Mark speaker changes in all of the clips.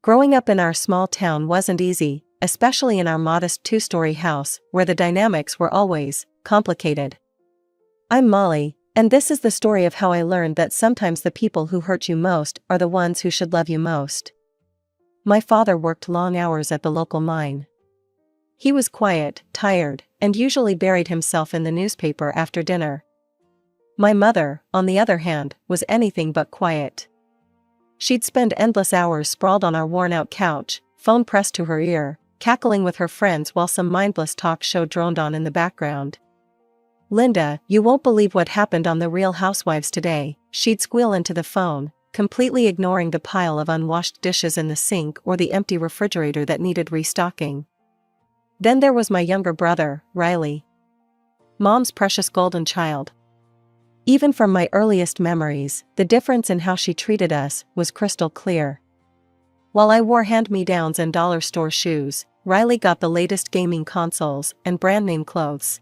Speaker 1: Growing up in our small town wasn't easy, especially in our modest two-story house, where the dynamics were always complicated. I'm Molly, and this is the story of how I learned that sometimes the people who hurt you most are the ones who should love you most. My father worked long hours at the local mine. He was quiet, tired, and usually buried himself in the newspaper after dinner. My mother, on the other hand, was anything but quiet. She'd spend endless hours sprawled on our worn-out couch, phone pressed to her ear, cackling with her friends while some mindless talk show droned on in the background. "Linda, you won't believe what happened on The Real Housewives today," she'd squeal into the phone, completely ignoring the pile of unwashed dishes in the sink or the empty refrigerator that needed restocking. Then there was my younger brother, Riley. Mom's precious golden child. Even from my earliest memories, the difference in how she treated us was crystal clear. While I wore hand-me-downs and dollar store shoes, Riley got the latest gaming consoles and brand-name clothes.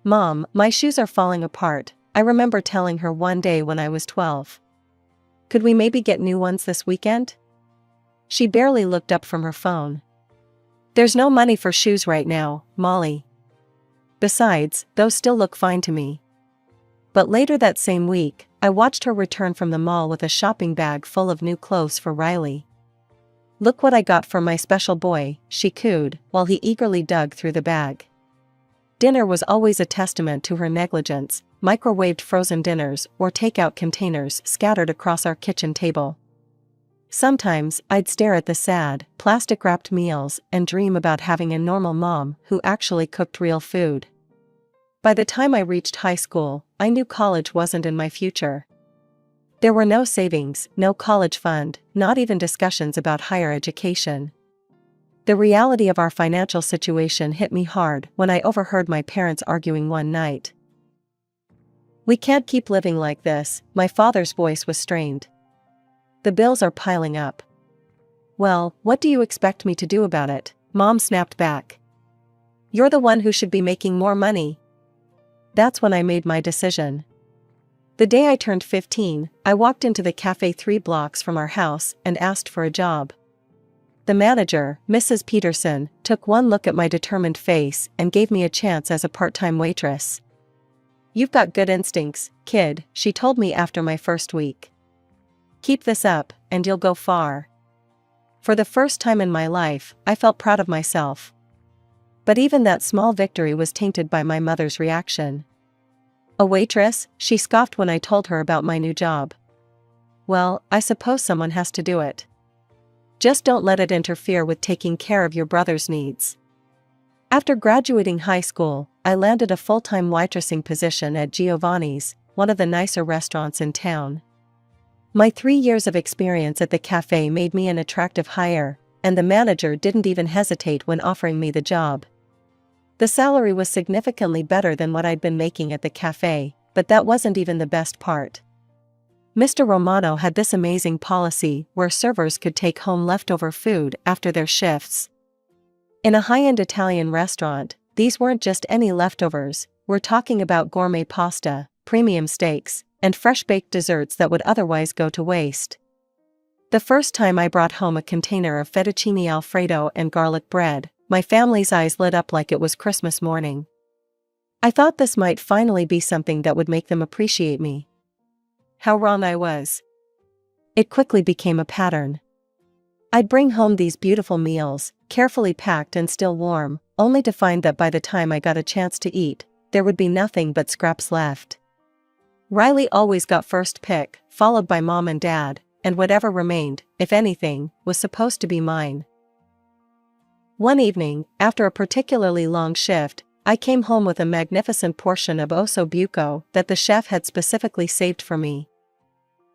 Speaker 1: "Mom, my shoes are falling apart," I remember telling her one day when I was 12. "Could we maybe get new ones this weekend?" She barely looked up from her phone. "There's no money for shoes right now, Molly. Besides, those still look fine to me." But later that same week, I watched her return from the mall with a shopping bag full of new clothes for Riley. "Look what I got for my special boy," she cooed, while he eagerly dug through the bag. Dinner was always a testament to her negligence, microwaved frozen dinners or takeout containers scattered across our kitchen table. Sometimes, I'd stare at the sad, plastic-wrapped meals and dream about having a normal mom who actually cooked real food. By the time I reached high school, I knew college wasn't in my future. There were no savings, no college fund, not even discussions about higher education. The reality of our financial situation hit me hard when I overheard my parents arguing one night. "We can't keep living like this," my father's voice was strained. "The bills are piling up." "Well, what do you expect me to do about it?" Mom snapped back. "You're the one who should be making more money." That's when I made my decision. The day I turned 15, I walked into the cafe 3 blocks from our house and asked for a job. The manager, Mrs. Peterson, took one look at my determined face and gave me a chance as a part-time waitress. "You've got good instincts, kid," she told me after my first week. "Keep this up, and you'll go far." For the first time in my life, I felt proud of myself. But even that small victory was tainted by my mother's reaction. "A waitress?" she scoffed when I told her about my new job. "Well, I suppose someone has to do it. Just don't let it interfere with taking care of your brother's needs." After graduating high school, I landed a full-time waitressing position at Giovanni's, one of the nicer restaurants in town. My 3 years of experience at the cafe made me an attractive hire, and the manager didn't even hesitate when offering me the job. The salary was significantly better than what I'd been making at the cafe, but that wasn't even the best part. Mr. Romano had this amazing policy where servers could take home leftover food after their shifts. In a high-end Italian restaurant, these weren't just any leftovers, we're talking about gourmet pasta, premium steaks, and fresh-baked desserts that would otherwise go to waste. The first time I brought home a container of fettuccine alfredo and garlic bread, my family's eyes lit up like it was Christmas morning. I thought this might finally be something that would make them appreciate me. How wrong I was. It quickly became a pattern. I'd bring home these beautiful meals, carefully packed and still warm, only to find that by the time I got a chance to eat, there would be nothing but scraps left. Riley always got first pick, followed by Mom and Dad, and whatever remained, if anything, was supposed to be mine. One evening, after a particularly long shift, I came home with a magnificent portion of osso buco that the chef had specifically saved for me.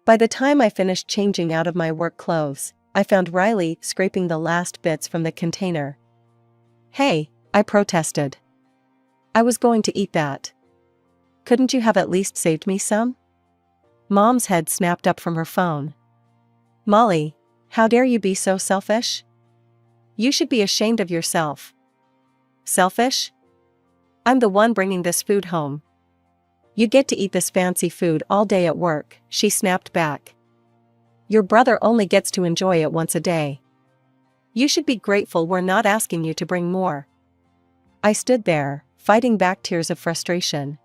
Speaker 1: By the time I finished changing out of my work clothes, I found Riley scraping the last bits from the container. "Hey," I protested. "I was going to eat that. Couldn't you have at least saved me some?" Mom's head snapped up from her phone. "Molly, how dare you be so selfish? You should be ashamed of yourself." "Selfish? I'm the one bringing this food home. You get to eat this fancy food all day at work," she snapped back. "Your brother only gets to enjoy it once a day." You should be grateful we're not asking you to bring more. I stood there, fighting back tears of frustration.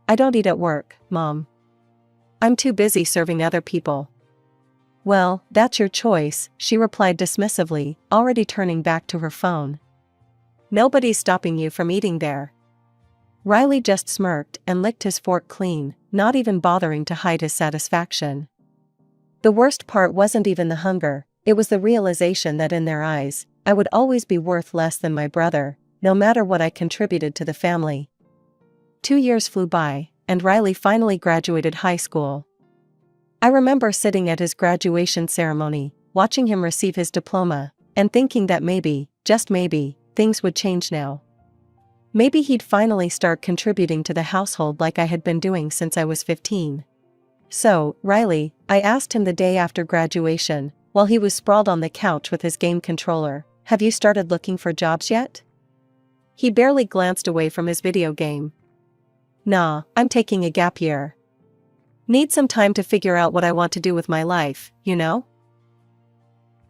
Speaker 1: I don't eat at work, Mom. I'm too busy serving other people. Well, that's your choice, she replied dismissively, already turning back to her phone. Nobody's stopping you from eating there. Riley just smirked and licked his fork clean, not even bothering to hide his satisfaction. The worst part wasn't even the hunger, it was the realization that in their eyes, I would always be worth less than my brother, no matter what I contributed to the family. 2 years flew by, and Riley finally graduated high school. I remember sitting at his graduation ceremony, watching him receive his diploma, and thinking that maybe, just maybe, things would change now. Maybe he'd finally start contributing to the household like I had been doing since I was 15. So, Riley, I asked him the day after graduation, while he was sprawled on the couch with his game controller, have you started looking for jobs yet? He barely glanced away from his video game. Nah, I'm taking a gap year. Need some time to figure out what I want to do with my life, you know?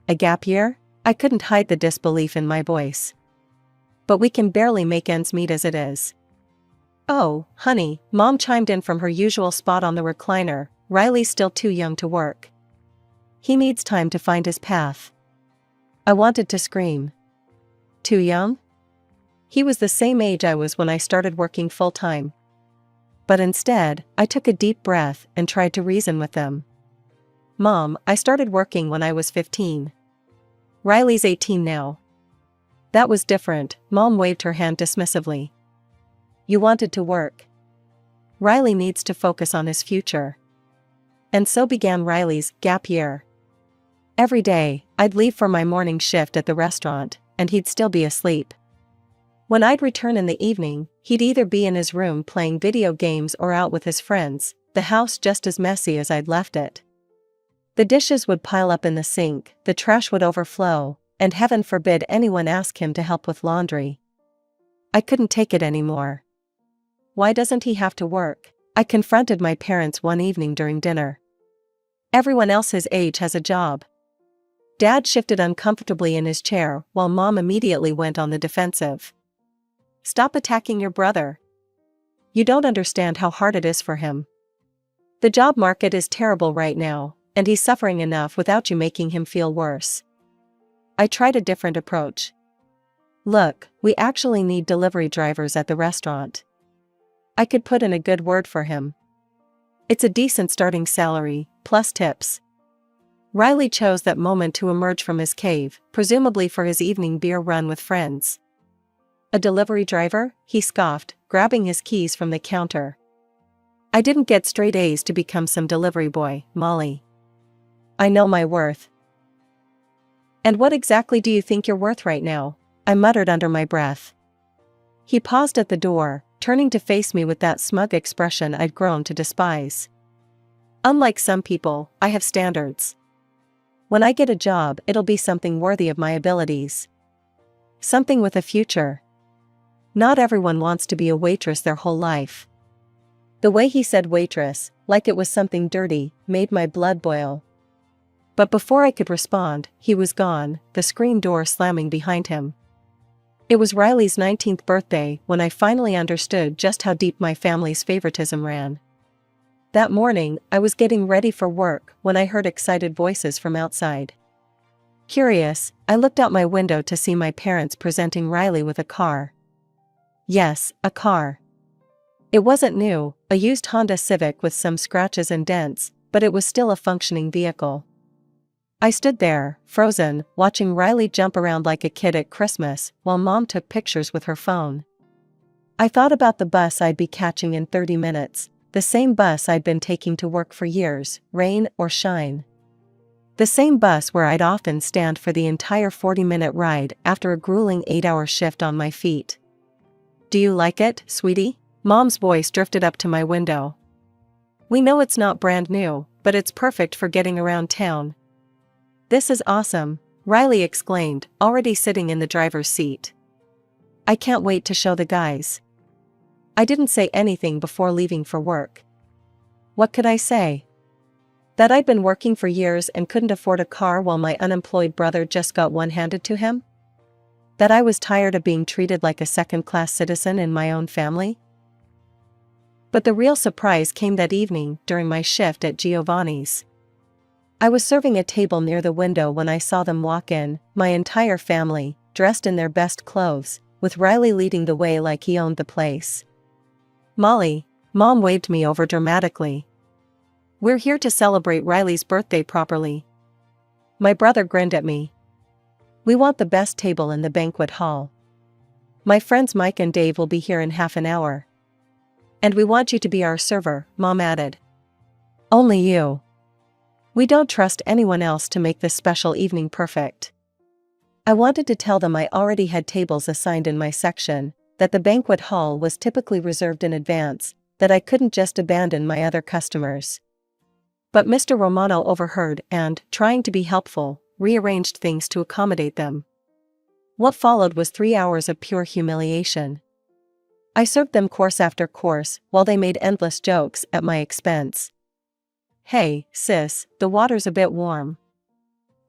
Speaker 1: A gap year? I couldn't hide the disbelief in my voice. But we can barely make ends meet as it is. Oh, honey, Mom chimed in from her usual spot on the recliner, Riley's still too young to work. He needs time to find his path. I wanted to scream. Too young? He was the same age I was when I started working full-time. But instead, I took a deep breath and tried to reason with them. Mom, I started working when I was 15. Riley's 18 now. That was different, Mom waved her hand dismissively. You wanted to work. Riley needs to focus on his future. And so began Riley's gap year. Every day, I'd leave for my morning shift at the restaurant, and he'd still be asleep. When I'd return in the evening, he'd either be in his room playing video games or out with his friends, the house just as messy as I'd left it. The dishes would pile up in the sink, the trash would overflow, and heaven forbid anyone ask him to help with laundry. I couldn't take it anymore. Why doesn't he have to work? I confronted my parents one evening during dinner. Everyone else his age has a job. Dad shifted uncomfortably in his chair while Mom immediately went on the defensive. Stop attacking your brother. You don't understand how hard it is for him. The job market is terrible right now, and he's suffering enough without you making him feel worse. I tried a different approach. Look, we actually need delivery drivers at the restaurant. I could put in a good word for him. It's a decent starting salary, plus tips. Riley chose that moment to emerge from his cave, presumably for his evening beer run with friends. A delivery driver? He scoffed, grabbing his keys from the counter. I didn't get straight A's to become some delivery boy, Molly. I know my worth. And what exactly do you think you're worth right now? I muttered under my breath. He paused at the door, turning to face me with that smug expression I'd grown to despise. Unlike some people, I have standards. When I get a job, it'll be something worthy of my abilities. Something with a future. Not everyone wants to be a waitress their whole life. The way he said waitress, like it was something dirty, made my blood boil. But before I could respond, he was gone, the screen door slamming behind him. It was Riley's 19th birthday when I finally understood just how deep my family's favoritism ran. That morning, I was getting ready for work when I heard excited voices from outside. Curious, I looked out my window to see my parents presenting Riley with a car. Yes, a car. It wasn't new, a used Honda Civic with some scratches and dents, but it was still a functioning vehicle. I stood there, frozen, watching Riley jump around like a kid at Christmas while Mom took pictures with her phone. I thought about the bus I'd be catching in 30 minutes, the same bus I'd been taking to work for years, rain or shine. The same bus where I'd often stand for the entire 40-minute ride after a grueling 8-hour shift on my feet. Do you like it, sweetie? Mom's voice drifted up to my window. We know it's not brand new, but it's perfect for getting around town. This is awesome, Riley exclaimed, already sitting in the driver's seat. I can't wait to show the guys. I didn't say anything before leaving for work. What could I say? That I'd been working for years and couldn't afford a car while my unemployed brother just got one handed to him? That I was tired of being treated like a second-class citizen in my own family? But the real surprise came that evening during my shift at Giovanni's. I was serving a table near the window when I saw them walk in, my entire family, dressed in their best clothes, with Riley leading the way like he owned the place. "Molly," Mom waved me over dramatically. "We're here to celebrate Riley's birthday properly." My brother grinned at me. "We want the best table in the banquet hall. My friends Mike and Dave will be here in half an hour. And we want you to be our server," Mom added. "Only you. We don't trust anyone else to make this special evening perfect." I wanted to tell them I already had tables assigned in my section, that the banquet hall was typically reserved in advance, that I couldn't just abandon my other customers. But Mr. Romano overheard and, trying to be helpful, rearranged things to accommodate them. What followed was 3 hours of pure humiliation. I served them course after course, while they made endless jokes at my expense. "Hey, sis, the water's a bit warm.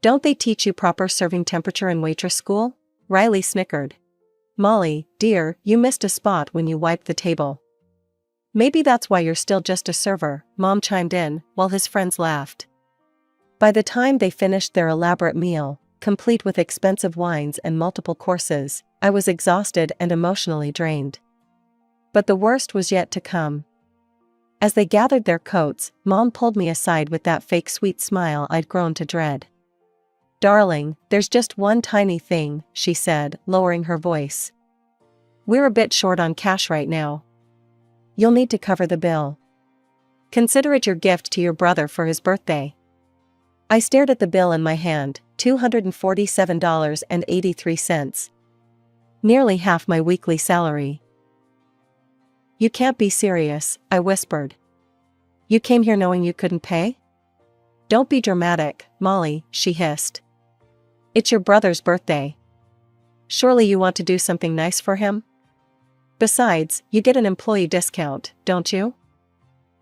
Speaker 1: Don't they teach you proper serving temperature in waitress school?" Riley snickered. "Molly, dear, you missed a spot when you wiped the table." "Maybe that's why you're still just a server," Mom chimed in, while his friends laughed. By the time they finished their elaborate meal, complete with expensive wines and multiple courses, I was exhausted and emotionally drained. But the worst was yet to come. As they gathered their coats, Mom pulled me aside with that fake sweet smile I'd grown to dread. "Darling, there's just one tiny thing," she said, lowering her voice. "We're a bit short on cash right now. You'll need to cover the bill. Consider it your gift to your brother for his birthday." I stared at the bill in my hand, $247.83. Nearly half my weekly salary. "You can't be serious," I whispered. "You came here knowing you couldn't pay?" "Don't be dramatic, Molly," she hissed. "It's your brother's birthday. Surely you want to do something nice for him? Besides, you get an employee discount, don't you?"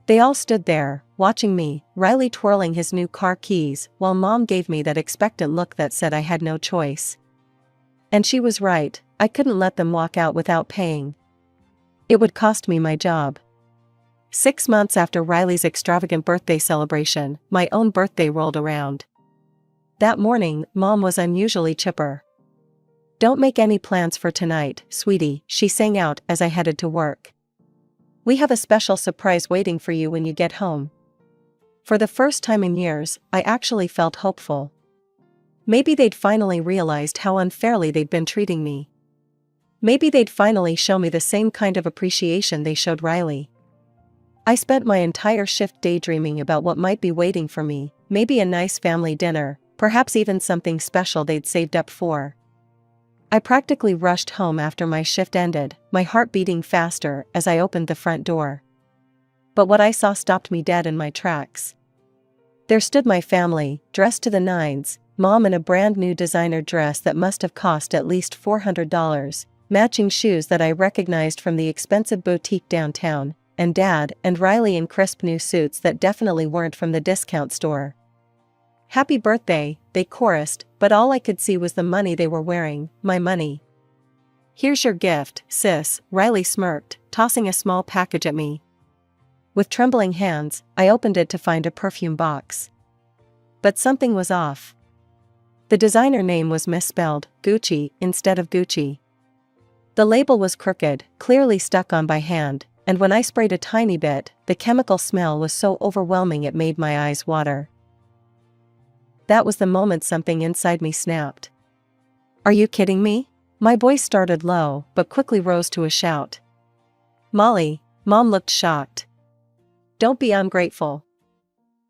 Speaker 1: They all stood there, watching me, Riley twirling his new car keys, while Mom gave me that expectant look that said I had no choice. And she was right, I couldn't let them walk out without paying. It would cost me my job. 6 months after Riley's extravagant birthday celebration, my own birthday rolled around. That morning, Mom was unusually chipper. "Don't make any plans for tonight, sweetie," she sang out as I headed to work. "We have a special surprise waiting for you when you get home." For the first time in years, I actually felt hopeful. Maybe they'd finally realized how unfairly they'd been treating me. Maybe they'd finally show me the same kind of appreciation they showed Riley. I spent my entire shift daydreaming about what might be waiting for me, maybe a nice family dinner, perhaps even something special they'd saved up for. I practically rushed home after my shift ended, my heart beating faster as I opened the front door. But what I saw stopped me dead in my tracks. There stood my family, dressed to the nines, Mom in a brand new designer dress that must have cost at least $400, matching shoes that I recognized from the expensive boutique downtown, and Dad and Riley in crisp new suits that definitely weren't from the discount store. "Happy birthday," they chorused, but all I could see was the money they were wearing, my money. "Here's your gift, sis," Riley smirked, tossing a small package at me. With trembling hands, I opened it to find a perfume box. But something was off. The designer name was misspelled, Gucci, instead of Gucci. The label was crooked, clearly stuck on by hand, and when I sprayed a tiny bit, the chemical smell was so overwhelming it made my eyes water. That was the moment something inside me snapped. "Are you kidding me?" My voice started low, but quickly rose to a shout. "Molly," Mom looked shocked. "Don't be ungrateful."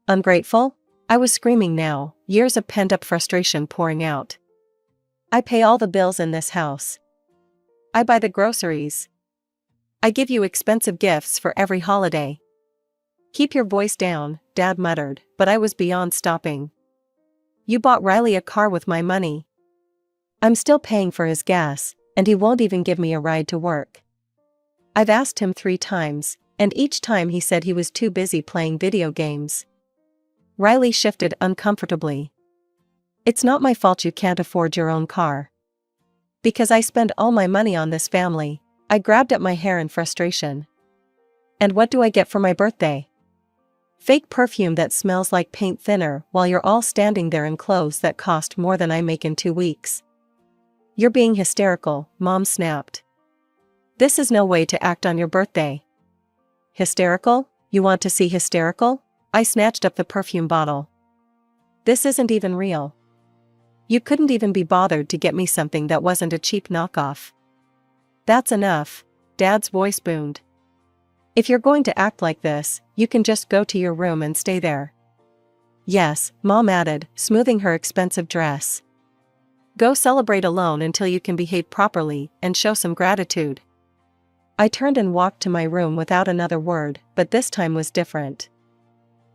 Speaker 1: "Ungrateful?" I was screaming now, years of pent-up frustration pouring out. "I pay all the bills in this house. I buy the groceries. I give you expensive gifts for every holiday." "Keep your voice down," Dad muttered, but I was beyond stopping. "You bought Riley a car with my money. I'm still paying for his gas, and he won't even give me a ride to work. I've asked him 3 times, and each time he said he was too busy playing video games. Riley shifted uncomfortably. It's not my fault you can't afford your own car. Because I spend all my money on this family. I grabbed at my hair in frustration. And what do I get for my birthday? Fake perfume that smells like paint thinner while you're all standing there in clothes that cost more than I make in 2 weeks. You're being hysterical, Mom snapped. This is no way to act on your birthday. Hysterical? You want to see hysterical? I snatched up the perfume bottle. This isn't even real. You couldn't even be bothered to get me something that wasn't a cheap knockoff. That's enough, Dad's voice boomed. If you're going to act like this, you can just go to your room and stay there. Yes, Mom added, smoothing her expensive dress. Go celebrate alone until you can behave properly and show some gratitude. I turned and walked to my room without another word, but this time was different.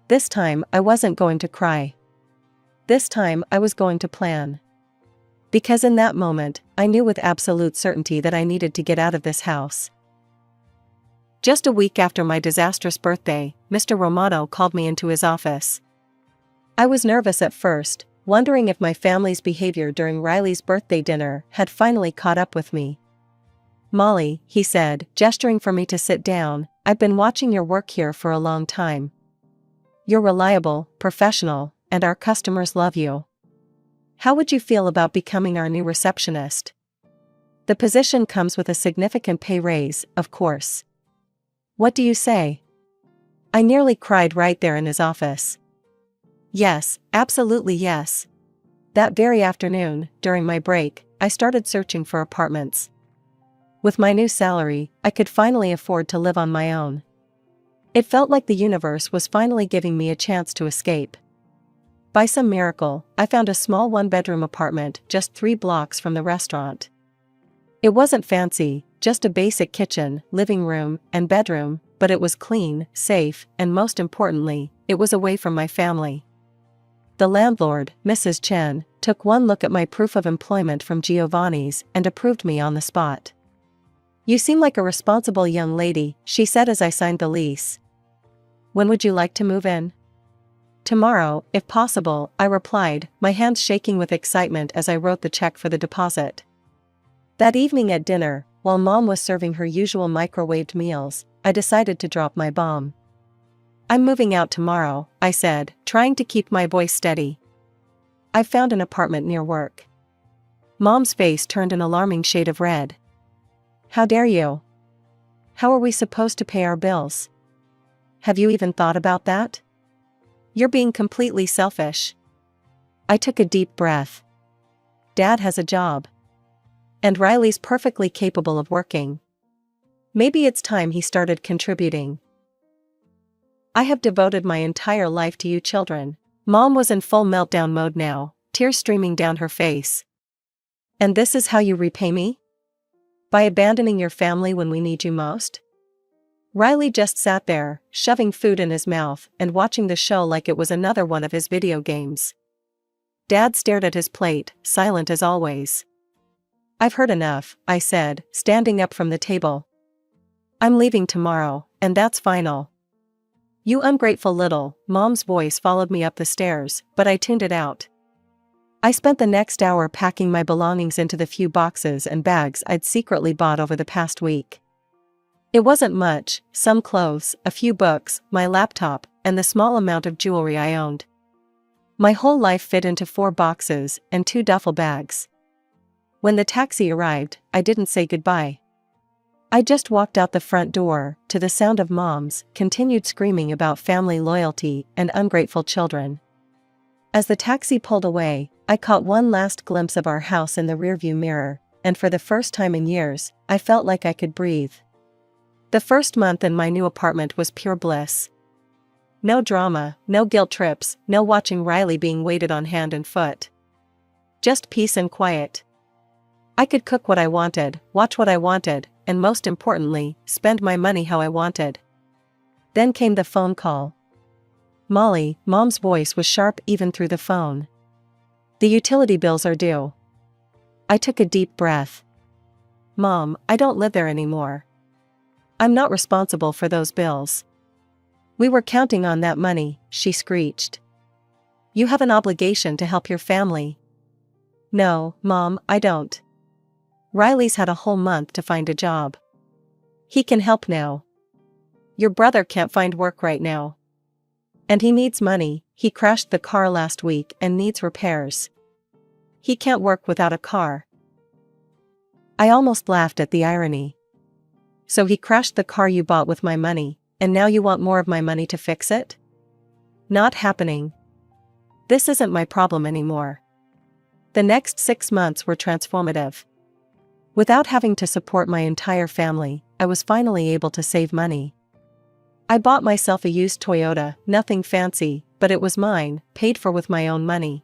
Speaker 1: This time I wasn't going to cry. This time I was going to plan. Because in that moment, I knew with absolute certainty that I needed to get out of this house. Just a week after my disastrous birthday, Mr. Romano called me into his office. I was nervous at first, wondering if my family's behavior during Riley's birthday dinner had finally caught up with me. Molly, he said, gesturing for me to sit down, I've been watching your work here for a long time. You're reliable, professional, and our customers love you. How would you feel about becoming our new receptionist? The position comes with a significant pay raise, of course. What do you say? I nearly cried right there in his office. Yes, absolutely yes. That very afternoon, during my break, I started searching for apartments. With my new salary, I could finally afford to live on my own. It felt like the universe was finally giving me a chance to escape. By some miracle, I found a small one-bedroom apartment just 3 blocks from the restaurant. It wasn't fancy, just a basic kitchen, living room, and bedroom, but it was clean, safe, and most importantly, it was away from my family. The landlord, Mrs. Chen, took one look at my proof of employment from Giovanni's and approved me on the spot. You seem like a responsible young lady, she said as I signed the lease. When would you like to move in? Tomorrow, if possible, I replied, my hands shaking with excitement as I wrote the check for the deposit. That evening at dinner, while Mom was serving her usual microwaved meals, I decided to drop my bomb. I'm moving out tomorrow, I said, trying to keep my voice steady. I've found an apartment near work. Mom's face turned an alarming shade of red. How dare you? How are we supposed to pay our bills? Have you even thought about that? You're being completely selfish. I took a deep breath. Dad has a job. And Riley's perfectly capable of working. Maybe it's time he started contributing. I have devoted my entire life to you children. Mom was in full meltdown mode now, tears streaming down her face. And this is how you repay me? By abandoning your family when we need you most? Riley just sat there, shoving food in his mouth and watching the show like it was another one of his video games. Dad stared at his plate, silent as always. I've heard enough, I said, standing up from the table. I'm leaving tomorrow, and that's final. You ungrateful little, Mom's voice followed me up the stairs, but I tuned it out. I spent the next hour packing my belongings into the few boxes and bags I'd secretly bought over the past week. It wasn't much, some clothes, a few books, my laptop, and the small amount of jewelry I owned. My whole life fit into 4 boxes and 2 duffel bags. When the taxi arrived, I didn't say goodbye. I just walked out the front door, to the sound of Mom's continued screaming about family loyalty and ungrateful children. As the taxi pulled away, I caught one last glimpse of our house in the rearview mirror, and for the first time in years, I felt like I could breathe. The first month in my new apartment was pure bliss. No drama, no guilt trips, no watching Riley being waited on hand and foot. Just peace and quiet. I could cook what I wanted, watch what I wanted, and most importantly, spend my money how I wanted. Then came the phone call. Molly, Mom's voice was sharp even through the phone. The utility bills are due. I took a deep breath. Mom, I don't live there anymore. I'm not responsible for those bills. We were counting on that money, she screeched. You have an obligation to help your family. No, Mom, I don't. Riley's had a whole month to find a job. He can help now. Your brother can't find work right now. And he needs money, he crashed the car last week and needs repairs. He can't work without a car. I almost laughed at the irony. So he crashed the car you bought with my money, and now you want more of my money to fix it? Not happening. This isn't my problem anymore. The next 6 months were transformative. Without having to support my entire family, I was finally able to save money. I bought myself a used Toyota, nothing fancy, but it was mine, paid for with my own money.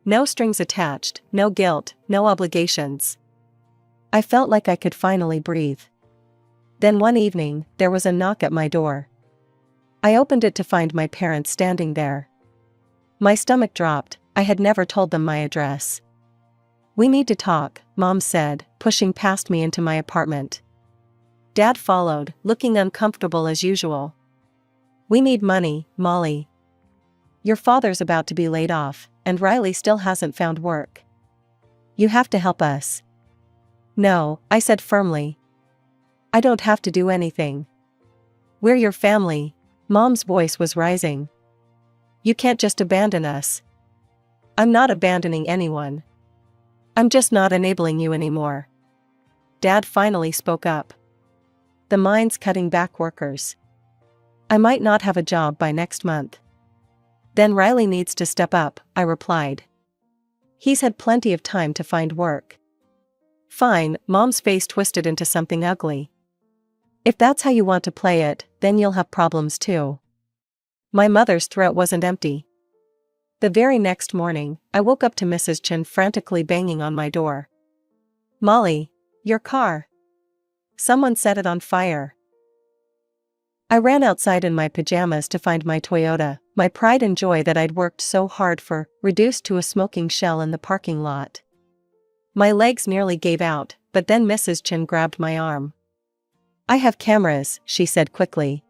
Speaker 1: No strings attached, no guilt, no obligations. I felt like I could finally breathe. Then one evening, there was a knock at my door. I opened it to find my parents standing there. My stomach dropped, I had never told them my address. We need to talk, Mom said, pushing past me into my apartment. Dad followed, looking uncomfortable as usual. We need money, Molly. Your father's about to be laid off, and Riley still hasn't found work. You have to help us. No, I said firmly. I don't have to do anything. We're your family. Mom's voice was rising. You can't just abandon us. I'm not abandoning anyone. I'm just not enabling you anymore. Dad finally spoke up. The mine's cutting back workers. I might not have a job by next month. Then Riley needs to step up, I replied. He's had plenty of time to find work. Fine, Mom's face twisted into something ugly. If that's how you want to play it, then you'll have problems too. My mother's throat wasn't empty. The very next morning, I woke up to Mrs. Chen frantically banging on my door. Molly, your car. Someone set it on fire. I ran outside in my pajamas to find my Toyota, my pride and joy that I'd worked so hard for, reduced to a smoking shell in the parking lot. My legs nearly gave out, but then Mrs. Chen grabbed my arm. I have cameras, she said quickly.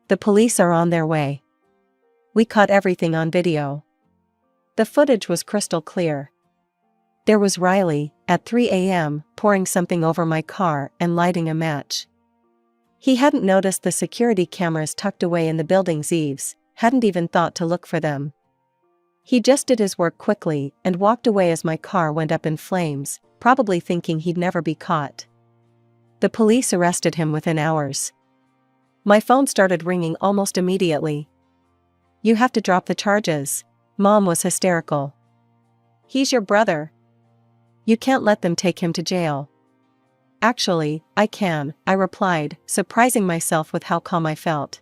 Speaker 1: The police are on their way. We caught everything on video. The footage was crystal clear. There was Riley, at 3 a.m., pouring something over my car and lighting a match. He hadn't noticed the security cameras tucked away in the building's eaves, hadn't even thought to look for them. He just did his work quickly and walked away as my car went up in flames, probably thinking he'd never be caught. The police arrested him within hours. My phone started ringing almost immediately. You have to drop the charges. Mom was hysterical. He's your brother. You can't let them take him to jail. Actually, I can, I replied, surprising myself with how calm I felt.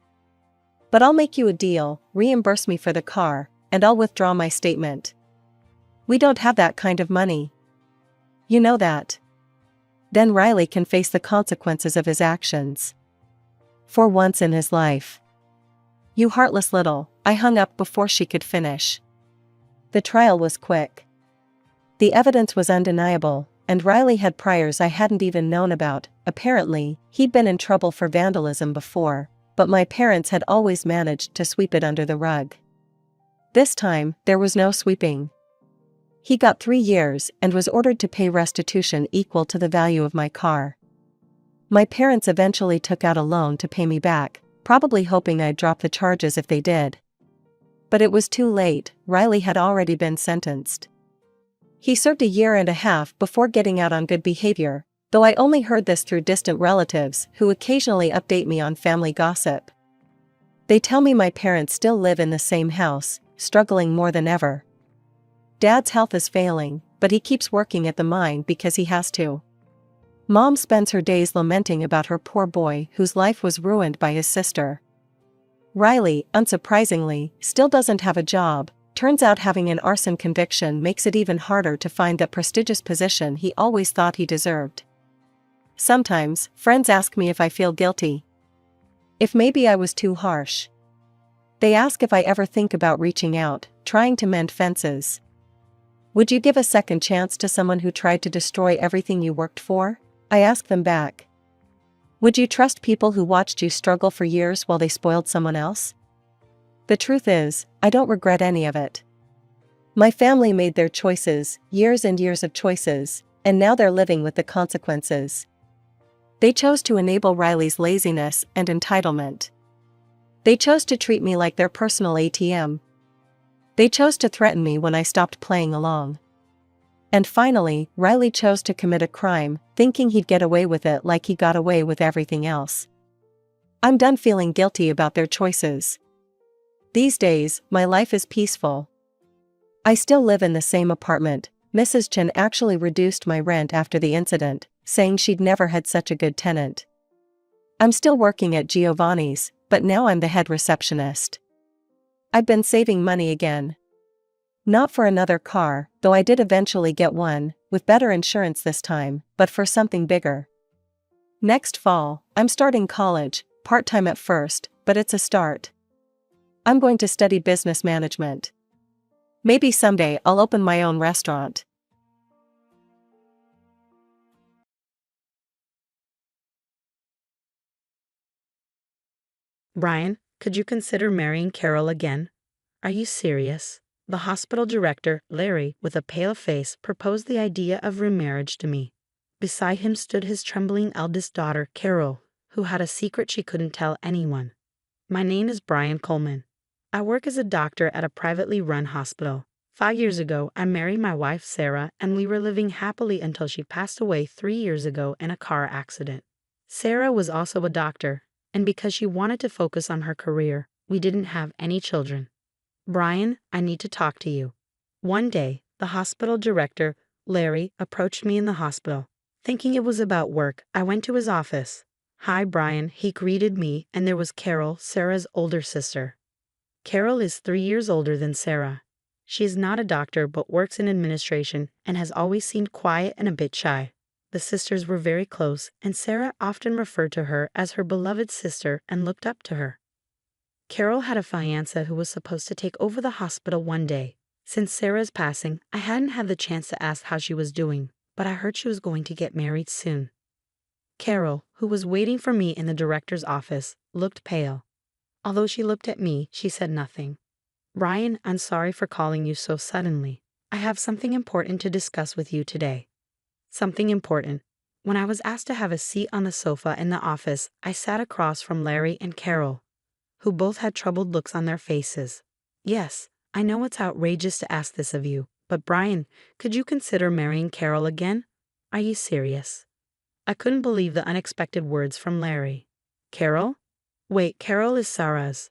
Speaker 1: But I'll make you a deal, reimburse me for the car, and I'll withdraw my statement. We don't have that kind of money. You know that. Then Riley can face the consequences of his actions. For once in his life. You heartless little, I hung up before she could finish. The trial was quick. The evidence was undeniable, and Riley had priors I hadn't even known about. Apparently, he'd been in trouble for vandalism before, but my parents had always managed to sweep it under the rug. This time, there was no sweeping. He got 3 years and was ordered to pay restitution equal to the value of my car. My parents eventually took out a loan to pay me back, probably hoping I'd drop the charges if they did. But it was too late, Riley had already been sentenced. He served a year and a half before getting out on good behavior, though I only heard this through distant relatives who occasionally update me on family gossip. They tell me my parents still live in the same house, struggling more than ever. Dad's health is failing, but he keeps working at the mine because he has to. Mom spends her days lamenting about her poor boy whose life was ruined by his sister. Riley, unsurprisingly, still doesn't have a job. Turns out having an arson conviction makes it even harder to find that prestigious position he always thought he deserved. Sometimes, friends ask me if I feel guilty. If maybe I was too harsh. They ask if I ever think about reaching out, trying to mend fences. Would you give a second chance to someone who tried to destroy everything you worked for? I ask them back. Would you trust people who watched you struggle for years while they spoiled someone else? The truth is, I don't regret any of it. My family made their choices, years and years of choices, and now they're living with the consequences. They chose to enable Riley's laziness and entitlement. They chose to treat me like their personal ATM. They chose to threaten me when I stopped playing along. And finally, Riley chose to commit a crime, thinking he'd get away with it like he got away with everything else. I'm done feeling guilty about their choices. These days, my life is peaceful. I still live in the same apartment. Mrs. Chen actually reduced my rent after the incident, saying she'd never had such a good tenant. I'm still working at Giovanni's, but now I'm the head receptionist. I've been saving money again. Not for another car, though I did eventually get one, with better insurance this time, but for something bigger. Next fall, I'm starting college, part-time at first, but it's a start. I'm going to study business management. Maybe someday I'll open my own restaurant.
Speaker 2: Brian, could you consider marrying Carol again? Are you serious? The hospital director, Larry, with a pale face, proposed the idea of remarriage to me. Beside him stood his trembling eldest daughter, Carol, who had a secret she couldn't tell anyone. My name is Brian Coleman. I work as a doctor at a privately run hospital. 5 years ago, I married my wife, Sarah, and we were living happily until she passed away 3 years ago in a car accident. Sarah was also a doctor, and because she wanted to focus on her career, we didn't have any children. Brian, I need to talk to you. One day, the hospital director, Larry, approached me in the hospital. Thinking it was about work, I went to his office. "Hi, Brian," he greeted me, and there was Carol, Sarah's older sister. Carol is 3 years older than Sarah. She is not a doctor but works in administration and has always seemed quiet and a bit shy. The sisters were very close, and Sarah often referred to her as her beloved sister and looked up to her. Carol had a fiancé who was supposed to take over the hospital one day. Since Sarah's passing, I hadn't had the chance to ask how she was doing, but I heard she was going to get married soon. Carol, who was waiting for me in the director's office, looked pale. Although she looked at me, she said nothing. "Brian, I'm sorry for calling you so suddenly. I have something important to discuss with you today." Something important. When I was asked to have a seat on the sofa in the office, I sat across from Larry and Carol, who both had troubled looks on their faces. "Yes, I know it's outrageous to ask this of you, but Brian, could you consider marrying Carol again? Are you serious?" I couldn't believe the unexpected words from Larry. "Carol? Wait, Carol is Sarah's."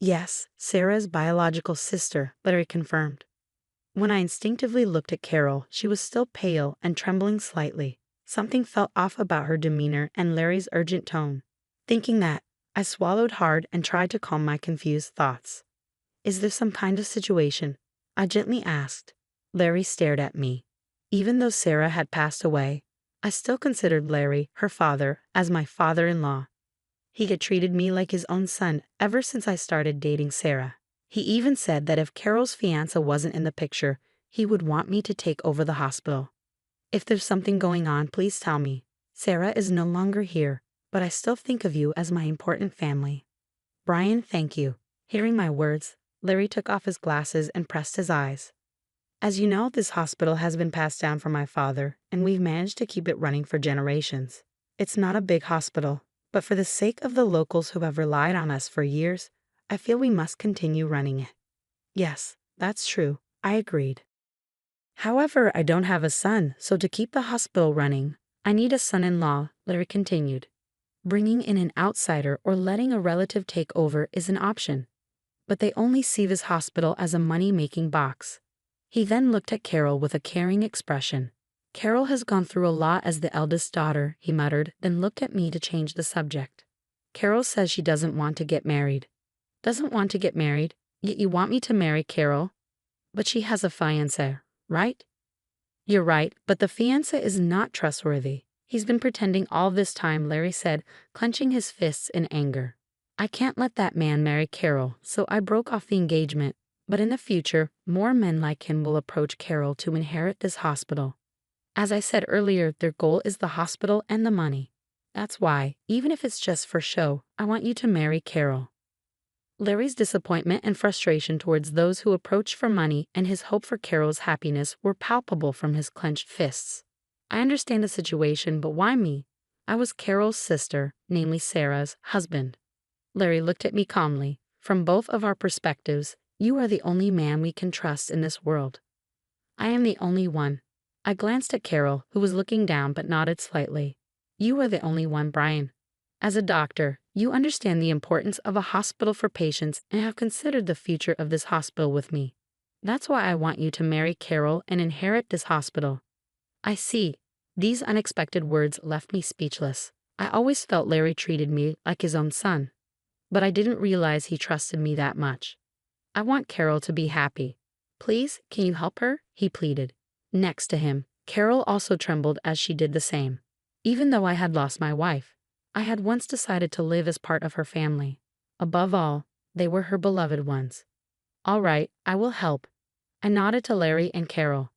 Speaker 2: "Yes, Sarah's biological sister," Larry confirmed. When I instinctively looked at Carol, she was still pale and trembling slightly. Something felt off about her demeanor and Larry's urgent tone. Thinking that, I swallowed hard and tried to calm my confused thoughts. "Is there some kind of situation?" I gently asked. Larry stared at me. Even though Sarah had passed away, I still considered Larry, her father, as my father-in-law. He had treated me like his own son ever since I started dating Sarah. He even said that if Carol's fiancé wasn't in the picture, he would want me to take over the hospital. "If there's something going on, please tell me. Sarah is no longer here, but I still think of you as my important family." "Brian, thank you." Hearing my words, Larry took off his glasses and pressed his eyes. "As you know, this hospital has been passed down from my father, and we've managed to keep it running for generations. It's not a big hospital, but for the sake of the locals who have relied on us for years, I feel we must continue running it." "Yes, that's true," I agreed. "However, I don't have a son, so to keep the hospital running, I need a son-in-law," Larry continued. "Bringing in an outsider or letting a relative take over is an option, but they only see this hospital as a money-making box." He then looked at Carol with a caring expression. "Carol has gone through a lot as the eldest daughter," he muttered, then looked at me to change the subject. "Carol says she doesn't want to get married." "Doesn't want to get married? Yet you want me to marry Carol?" "But she has a fiancé, right?" "You're right, but the fiancé is not trustworthy. He's been pretending all this time," Larry said, clenching his fists in anger. "I can't let that man marry Carol, so I broke off the engagement. But in the future, more men like him will approach Carol to inherit this hospital. As I said earlier, their goal is the hospital and the money. That's why, even if it's just for show, I want you to marry Carol." Larry's disappointment and frustration towards those who approached for money and his hope for Carol's happiness were palpable from his clenched fists. I understand the situation, but why me? I was Carol's sister, namely Sarah's husband. Larry looked at me calmly. From both of our perspectives, you are the only man we can trust in this world. I am the only one. I glanced at Carol, who was looking down but nodded slightly. You are the only one, Brian. As a doctor, you understand the importance of a hospital for patients and have considered the future of this hospital with me. That's why I want you to marry Carol and inherit this hospital. I see. These unexpected words left me speechless. I always felt Larry treated me like his own son, but I didn't realize he trusted me that much. I want Carol to be happy. Please, can you help her? He pleaded. Next to him, Carol also trembled as she did the same. Even though I had lost my wife, I had once decided to live as part of her family. Above all, they were her beloved ones. All right, I will help. I nodded to Larry and Carol.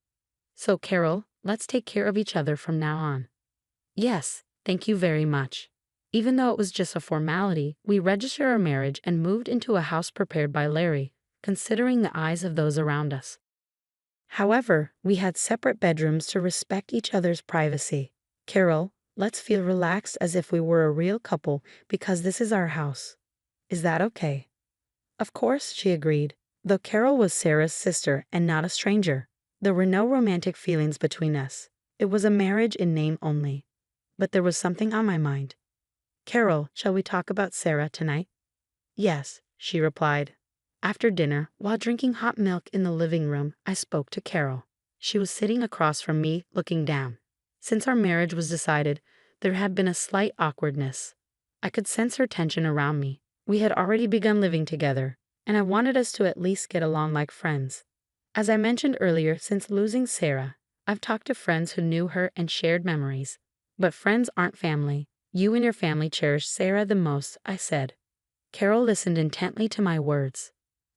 Speaker 2: So Carol, let's take care of each other from now on. Yes, thank you very much. Even though it was just a formality, we registered our marriage and moved into a house prepared by Larry, considering the eyes of those around us. However, we had separate bedrooms to respect each other's privacy. Carol, let's feel relaxed as if we were a real couple because this is our house. Is that okay? Of course, she agreed. Though Carol was Sarah's sister and not a stranger, there were no romantic feelings between us. It was a marriage in name only. But there was something on my mind. Carol, shall we talk about Sarah tonight? Yes, she replied. After dinner, while drinking hot milk in the living room, I spoke to Carol. She was sitting across from me, looking down. Since our marriage was decided, there had been a slight awkwardness. I could sense her tension around me. We had already begun living together, and I wanted us to at least get along like friends. As I mentioned earlier, since losing Sarah, I've talked to friends who knew her and shared memories. But friends aren't family. You and your family cherish Sarah the most, I said. Carol listened intently to my words.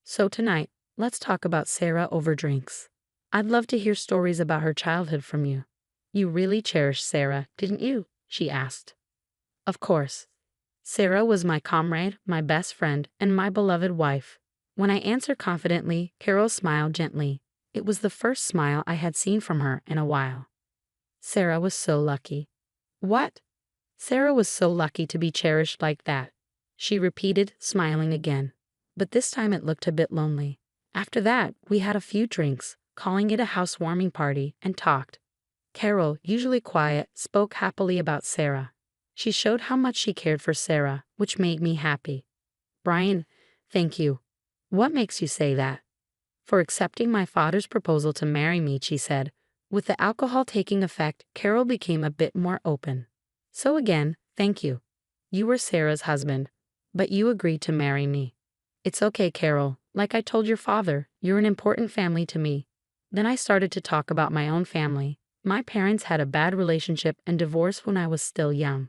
Speaker 2: So tonight, let's talk about Sarah over drinks. I'd love to hear stories about her childhood from you. You really cherished Sarah, didn't you? She asked. Of course. Sarah was my comrade, my best friend, and my beloved wife. When I answered confidently, Carol smiled gently. It was the first smile I had seen from her in a while. Sarah was so lucky. What? Sarah was so lucky to be cherished like that, she repeated, smiling again. But this time it looked a bit lonely. After that, we had a few drinks, calling it a housewarming party, and talked. Carol, usually quiet, spoke happily about Sarah. She showed how much she cared for Sarah, which made me happy. Brian, thank you. What makes you say that? For accepting my father's proposal to marry me, she said. With the alcohol taking effect, Carol became a bit more open. So again, thank you. You were Sarah's husband, but you agreed to marry me. It's okay, Carol. Like I told your father, you're an important family to me. Then I started to talk about my own family. My parents had a bad relationship and divorced when I was still young.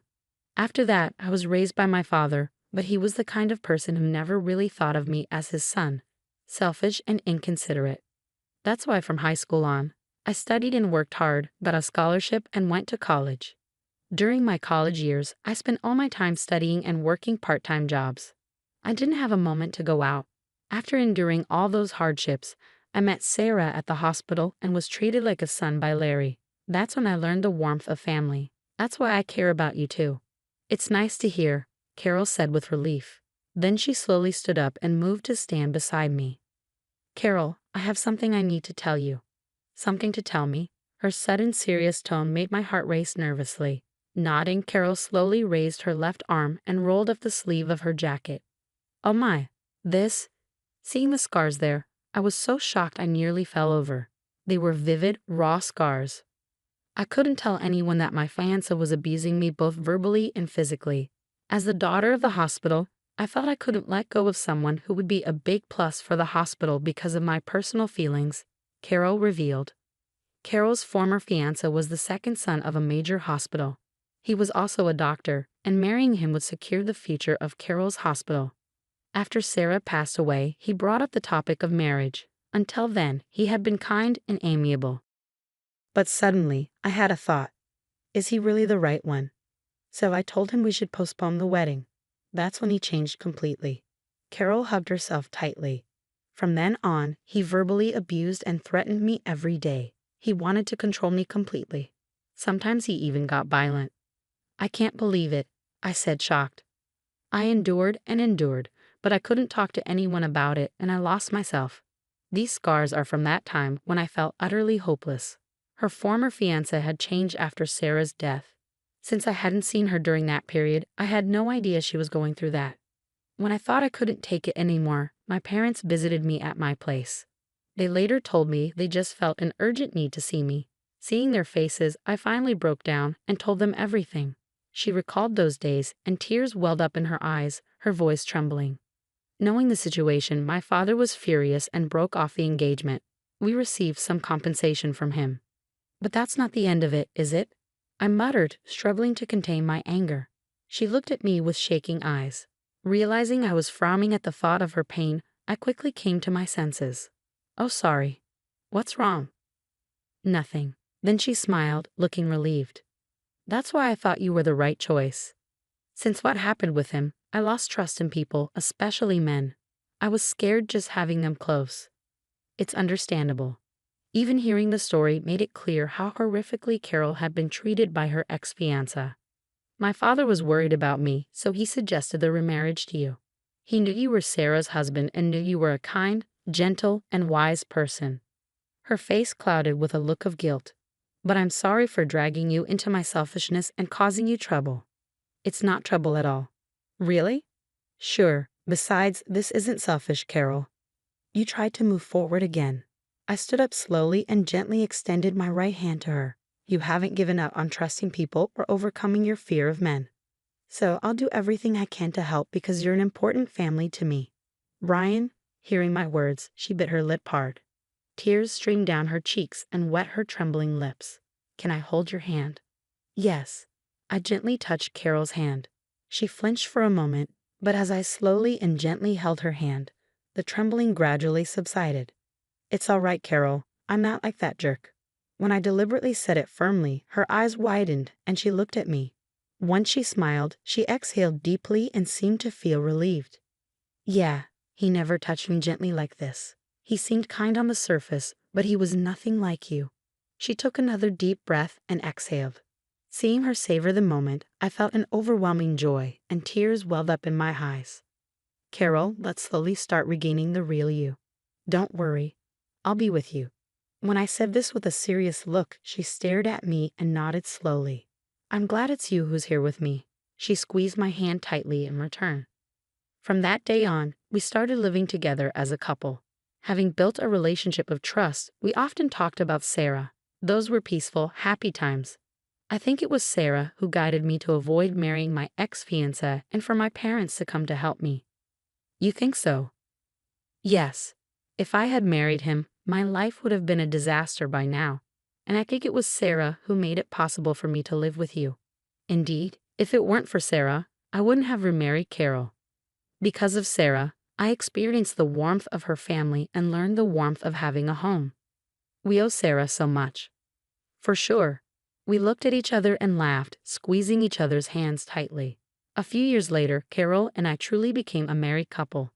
Speaker 2: After that, I was raised by my father, but he was the kind of person who never really thought of me as his son. Selfish and inconsiderate. That's why from high school on, I studied and worked hard, got a scholarship, and went to college. During my college years, I spent all my time studying and working part-time jobs. I didn't have a moment to go out. After enduring all those hardships, I met Sarah at the hospital and was treated like a son by Larry. That's when I learned the warmth of family. That's why I care about you too. It's nice to hear, Carol said with relief. Then she slowly stood up and moved to stand beside me. Carol, I have something I need to tell you. Something to tell me? Her sudden serious tone made my heart race nervously. Nodding, Carol slowly raised her left arm and rolled up the sleeve of her jacket. Oh my, this? Seeing the scars there, I was so shocked I nearly fell over. They were vivid, raw scars. I couldn't tell anyone that my fiancé was abusing me both verbally and physically. As the daughter of the hospital, I felt I couldn't let go of someone who would be a big plus for the hospital because of my personal feelings, Carol revealed. Carol's former fiancé was the second son of a major hospital. He was also a doctor, and marrying him would secure the future of Carol's hospital. After Sarah passed away, he brought up the topic of marriage. Until then, he had been kind and amiable. But suddenly, I had a thought. Is he really the right one? So I told him we should postpone the wedding. That's when he changed completely. Carol hugged herself tightly. From then on, he verbally abused and threatened me every day. He wanted to control me completely. Sometimes he even got violent. I can't believe it, I said, shocked. I endured and endured, but I couldn't talk to anyone about it, and I lost myself. These scars are from that time when I felt utterly hopeless. Her former fiancé had changed after Sarah's death. Since I hadn't seen her during that period, I had no idea she was going through that. When I thought I couldn't take it anymore, my parents visited me at my place. They later told me they just felt an urgent need to see me. Seeing their faces, I finally broke down and told them everything. She recalled those days, and tears welled up in her eyes, her voice trembling. Knowing the situation, my father was furious and broke off the engagement. We received some compensation from him. But that's not the end of it, is it? I muttered, struggling to contain my anger. She looked at me with shaking eyes. Realizing I was frowning at the thought of her pain, I quickly came to my senses. Oh, sorry. What's wrong? Nothing. Then she smiled, looking relieved. That's why I thought you were the right choice. Since what happened with him, I lost trust in people, especially men. I was scared just having them close. It's understandable. Even hearing the story made it clear how horrifically Carol had been treated by her ex-fiancé. My father was worried about me, so he suggested the remarriage to you. He knew you were Sarah's husband and knew you were a kind, gentle, and wise person. Her face clouded with a look of guilt. But I'm sorry for dragging you into my selfishness and causing you trouble. It's not trouble at all. Really? Sure. Besides, this isn't selfish, Carol. You tried to move forward again. I stood up slowly and gently extended my right hand to her. You haven't given up on trusting people or overcoming your fear of men. So I'll do everything I can to help because you're an important family to me. Brian, hearing my words, she bit her lip hard. Tears streamed down her cheeks and wet her trembling lips. Can I hold your hand? Yes. I gently touched Carol's hand. She flinched for a moment, but as I slowly and gently held her hand, the trembling gradually subsided. It's all right, Carol. I'm not like that jerk. When I deliberately said it firmly, her eyes widened and she looked at me. Once she smiled, she exhaled deeply and seemed to feel relieved. Yeah, he never touched me gently like this. He seemed kind on the surface, but he was nothing like you. She took another deep breath and exhaled. Seeing her savor the moment, I felt an overwhelming joy, and tears welled up in my eyes. Carol, let's slowly start regaining the real you. Don't worry. I'll be with you. When I said this with a serious look, she stared at me and nodded slowly. I'm glad it's you who's here with me. She squeezed my hand tightly in return. From that day on, we started living together as a couple. Having built a relationship of trust, we often talked about Sarah. Those were peaceful, happy times. I think it was Sarah who guided me to avoid marrying my ex-fiancé and for my parents to come to help me. You think so? Yes. If I had married him, my life would have been a disaster by now. And I think it was Sarah who made it possible for me to live with you. Indeed, if it weren't for Sarah, I wouldn't have remarried Carol. Because of Sarah, I experienced the warmth of her family and learned the warmth of having a home. We owe Sarah so much. For sure. We looked at each other and laughed, squeezing each other's hands tightly. A few years later, Carol and I truly became a married couple.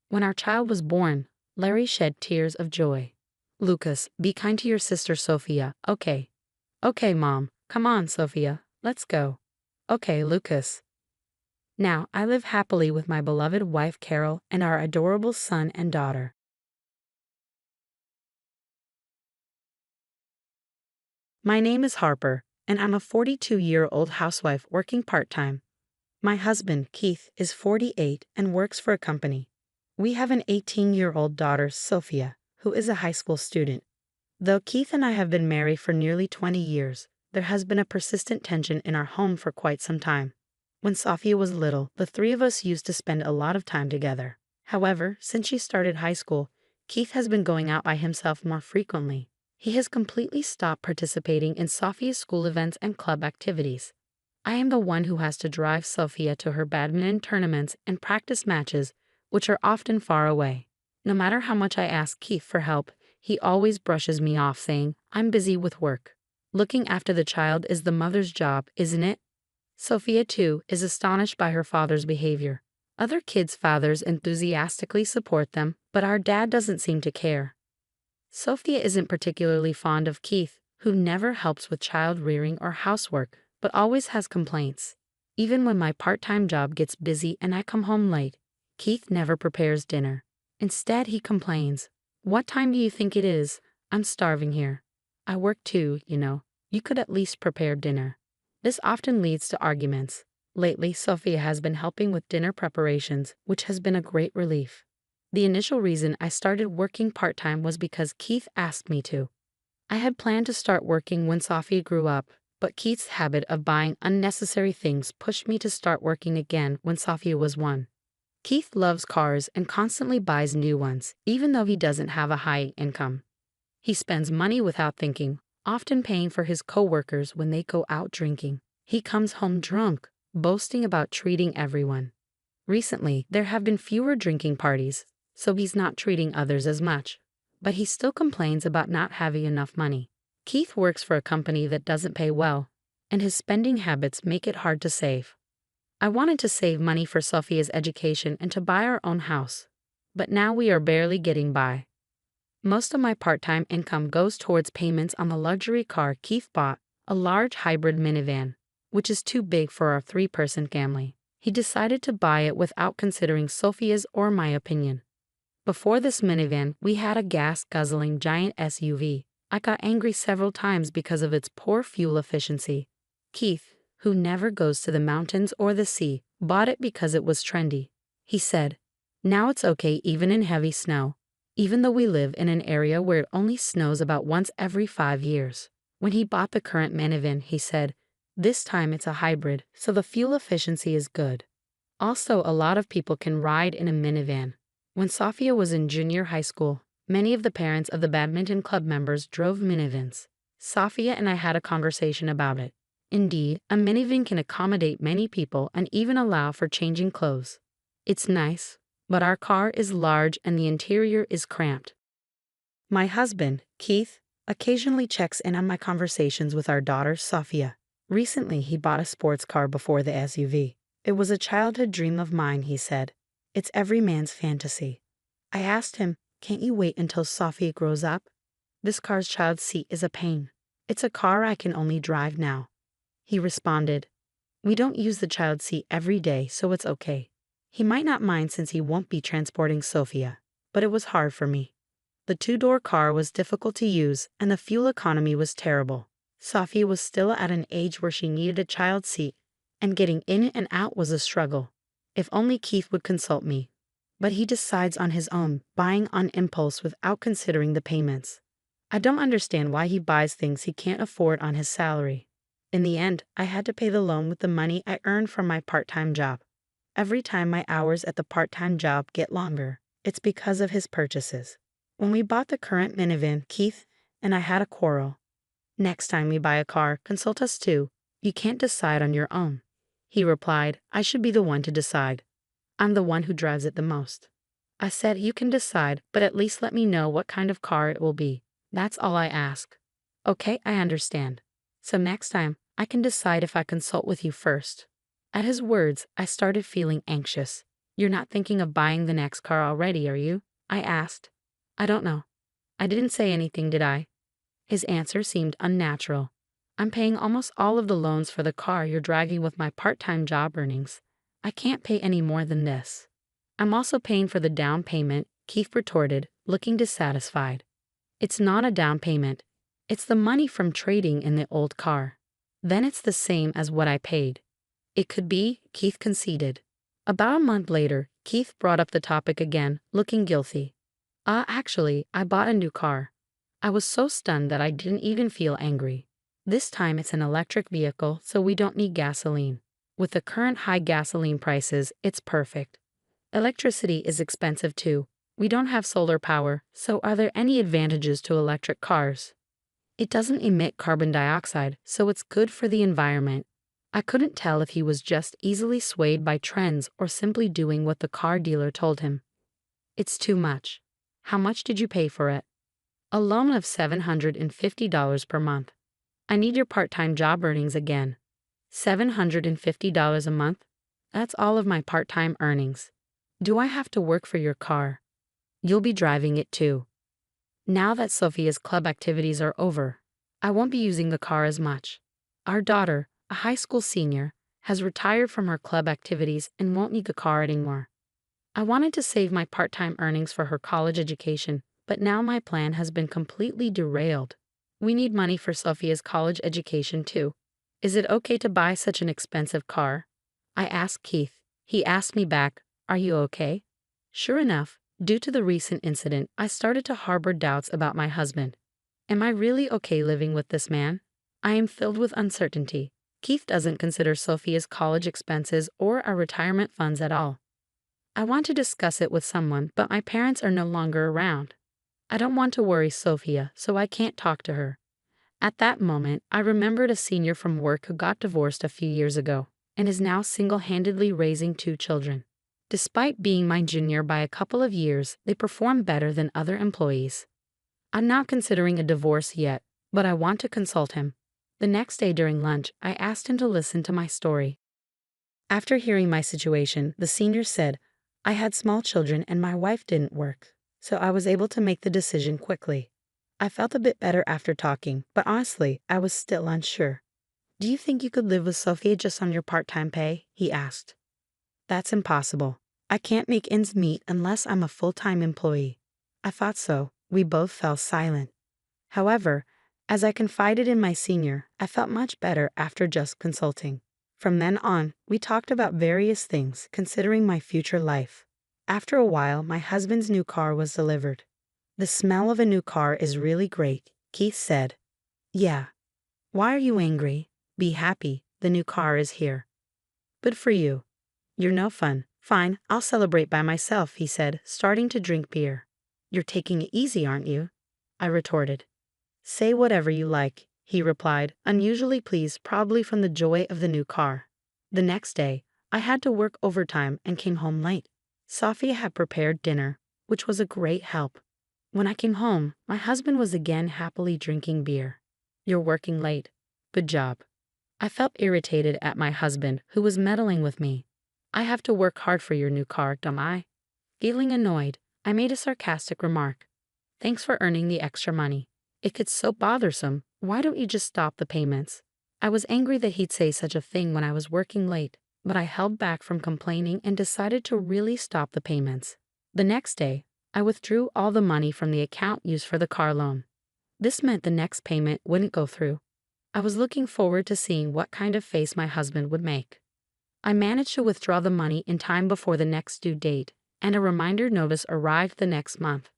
Speaker 2: When our child was born, Larry shed tears of joy. Lucas, be kind to your sister Sophia, okay? Okay, Mom. Come on, Sophia. Let's go. Okay, Lucas. Now, I live happily with my beloved wife Carol and our adorable son and daughter. My name is Harper, and I'm a 42-year-old housewife working part-time. My husband, Keith, is 48 and works for a company. We have an 18-year-old daughter, Sophia, who is a high school student. Though Keith and I have been married for nearly 20 years, there has been a persistent tension in our home for quite some time. When Sophia was little, the three of us used to spend a lot of time together. However, since she started high school, Keith has been going out by himself more frequently. He has completely stopped participating in Sophia's school events and club activities. I am the one who has to drive Sophia to her badminton tournaments and practice matches, which are often far away. No matter how much I ask Keith for help, he always brushes me off saying, I'm busy with work. Looking after the child is the mother's job, isn't it? Sophia, too, is astonished by her father's behavior. Other kids' fathers enthusiastically support them, but our dad doesn't seem to care. Sophia isn't particularly fond of Keith, who never helps with child rearing or housework, but always has complaints. Even when my part-time job gets busy and I come home late, Keith never prepares dinner. Instead, he complains, "What time do you think it is? I'm starving here. I work too, you know. You could at least prepare dinner." This often leads to arguments. Lately, Sophia has been helping with dinner preparations, which has been a great relief. The initial reason I started working part-time was because Keith asked me to. I had planned to start working when Sophia grew up, but Keith's habit of buying unnecessary things pushed me to start working again when Sophia was 1. Keith loves cars and constantly buys new ones, even though he doesn't have a high income. He spends money without thinking, often paying for his coworkers when they go out drinking. He comes home drunk, boasting about treating everyone. Recently, there have been fewer drinking parties, so he's not treating others as much. But he still complains about not having enough money. Keith works for a company that doesn't pay well, and his spending habits make it hard to save. I wanted to save money for Sophia's education and to buy our own house, but now we are barely getting by. Most of my part-time income goes towards payments on the luxury car Keith bought, a large hybrid minivan, which is too big for our 3-person family. He decided to buy it without considering Sophia's or my opinion. Before this minivan, we had a gas-guzzling giant SUV. I got angry several times because of its poor fuel efficiency. Keith, who never goes to the mountains or the sea, bought it because it was trendy. He said, "Now it's okay even in heavy snow, even though we live in an area where it only snows about once every 5 years. When he bought the current minivan, he said, "This time it's a hybrid, so the fuel efficiency is good. Also, a lot of people can ride in a minivan." When Sophia was in junior high school, many of the parents of the badminton club members drove minivans. Sophia and I had a conversation about it. Indeed, a minivan can accommodate many people and even allow for changing clothes. It's nice, but our car is large and the interior is cramped. My husband, Keith, occasionally checks in on my conversations with our daughter, Sophia. Recently, he bought a sports car before the SUV. "It was a childhood dream of mine," he said. "It's every man's fantasy." I asked him, "Can't you wait until Sophia grows up? This car's child seat is a pain. It's a car I can only drive now." He responded, "We don't use the child seat every day, so it's okay." He might not mind since he won't be transporting Sophia, but it was hard for me. The 2-door car was difficult to use and the fuel economy was terrible. Sophia was still at an age where she needed a child seat, and getting in and out was a struggle. If only Keith would consult me. But he decides on his own, buying on impulse without considering the payments. I don't understand why he buys things he can't afford on his salary. In the end, I had to pay the loan with the money I earned from my part-time job. Every time my hours at the part-time job get longer, it's because of his purchases. When we bought the current minivan, Keith and I had a quarrel. "Next time we buy a car, consult us too. You can't decide on your own." He replied, "I should be the one to decide. I'm the one who drives it the most." I said, "You can decide, but at least let me know what kind of car it will be. That's all I ask." "Okay, I understand. So next time, I can decide if I consult with you first." At his words, I started feeling anxious. "You're not thinking of buying the next car already, are you?" I asked. "I don't know. I didn't say anything, did I?" His answer seemed unnatural. "I'm paying almost all of the loans for the car you're driving with my part-time job earnings. I can't pay any more than this." "I'm also paying for the down payment," Keith retorted, looking dissatisfied. "It's not a down payment. It's the money from trading in the old car. Then it's the same as what I paid." "It could be," Keith conceded. About a month later, Keith brought up the topic again, looking guilty. Actually, I bought a new car." I was so stunned that I didn't even feel angry. This time it's an electric vehicle, so we don't need gasoline. With the current high gasoline prices, it's perfect. Electricity is expensive too. We don't have solar power, so are there any advantages to electric cars? It doesn't emit carbon dioxide, so it's good for the environment. I couldn't tell if he was just easily swayed by trends or simply doing what the car dealer told him. "It's too much." "How much did you pay for it?" "A loan of $750 per month." "I need your part-time job earnings again." $750 a month? That's all of my part-time earnings. Do I have to work for your car? You'll be driving it too. Now that Sophia's club activities are over, I won't be using the car as much. Our daughter, a high school senior, has retired from her club activities and won't need the car anymore. I wanted to save my part-time earnings for her college education, but now my plan has been completely derailed. We need money for Sophia's college education too. Is it okay to buy such an expensive car? I asked Keith. He asked me back, "Are you okay?" Sure enough, due to the recent incident, I started to harbor doubts about my husband. Am I really okay living with this man? I am filled with uncertainty. Keith doesn't consider Sophia's college expenses or our retirement funds at all. I want to discuss it with someone, but my parents are no longer around. I don't want to worry Sophia, so I can't talk to her. At that moment, I remembered a senior from work who got divorced a few years ago and is now single-handedly raising 2 children. Despite being my junior by a couple of years, they perform better than other employees. I'm not considering a divorce yet, but I want to consult him. The next day during lunch, I asked him to listen to my story. After hearing my situation, the senior said, "I had small children and my wife didn't work, so I was able to make the decision quickly. I felt a bit better after talking, but honestly, I was still unsure." "Do you think you could live with Sophia just on your part-time pay?" he asked. "That's impossible. I can't make ends meet unless I'm a full-time employee." I thought so. We both fell silent. However, as I confided in my senior, I felt much better after just consulting. From then on, we talked about various things considering my future life. After a while, my husband's new car was delivered. "The smell of a new car is really great," Keith said. "Yeah. Why are you angry? Be happy. The new car is here." "Good for you. You're no fun." "Fine, I'll celebrate by myself," he said, starting to drink beer. "You're taking it easy, aren't you?" I retorted. "Say whatever you like," he replied, unusually pleased, probably from the joy of the new car. The next day, I had to work overtime and came home late. Sophia had prepared dinner, which was a great help. When I came home, my husband was again happily drinking beer. "You're working late. Good job." I felt irritated at my husband, who was meddling with me. "I have to work hard for your new car, don't I?" Feeling annoyed, I made a sarcastic remark. "Thanks for earning the extra money. It gets so bothersome. Why don't you just stop the payments?" I was angry that he'd say such a thing when I was working late, but I held back from complaining and decided to really stop the payments. The next day, I withdrew all the money from the account used for the car loan. This meant the next payment wouldn't go through. I was looking forward to seeing what kind of face my husband would make. I managed to withdraw the money in time before the next due date, and a reminder notice arrived the next month.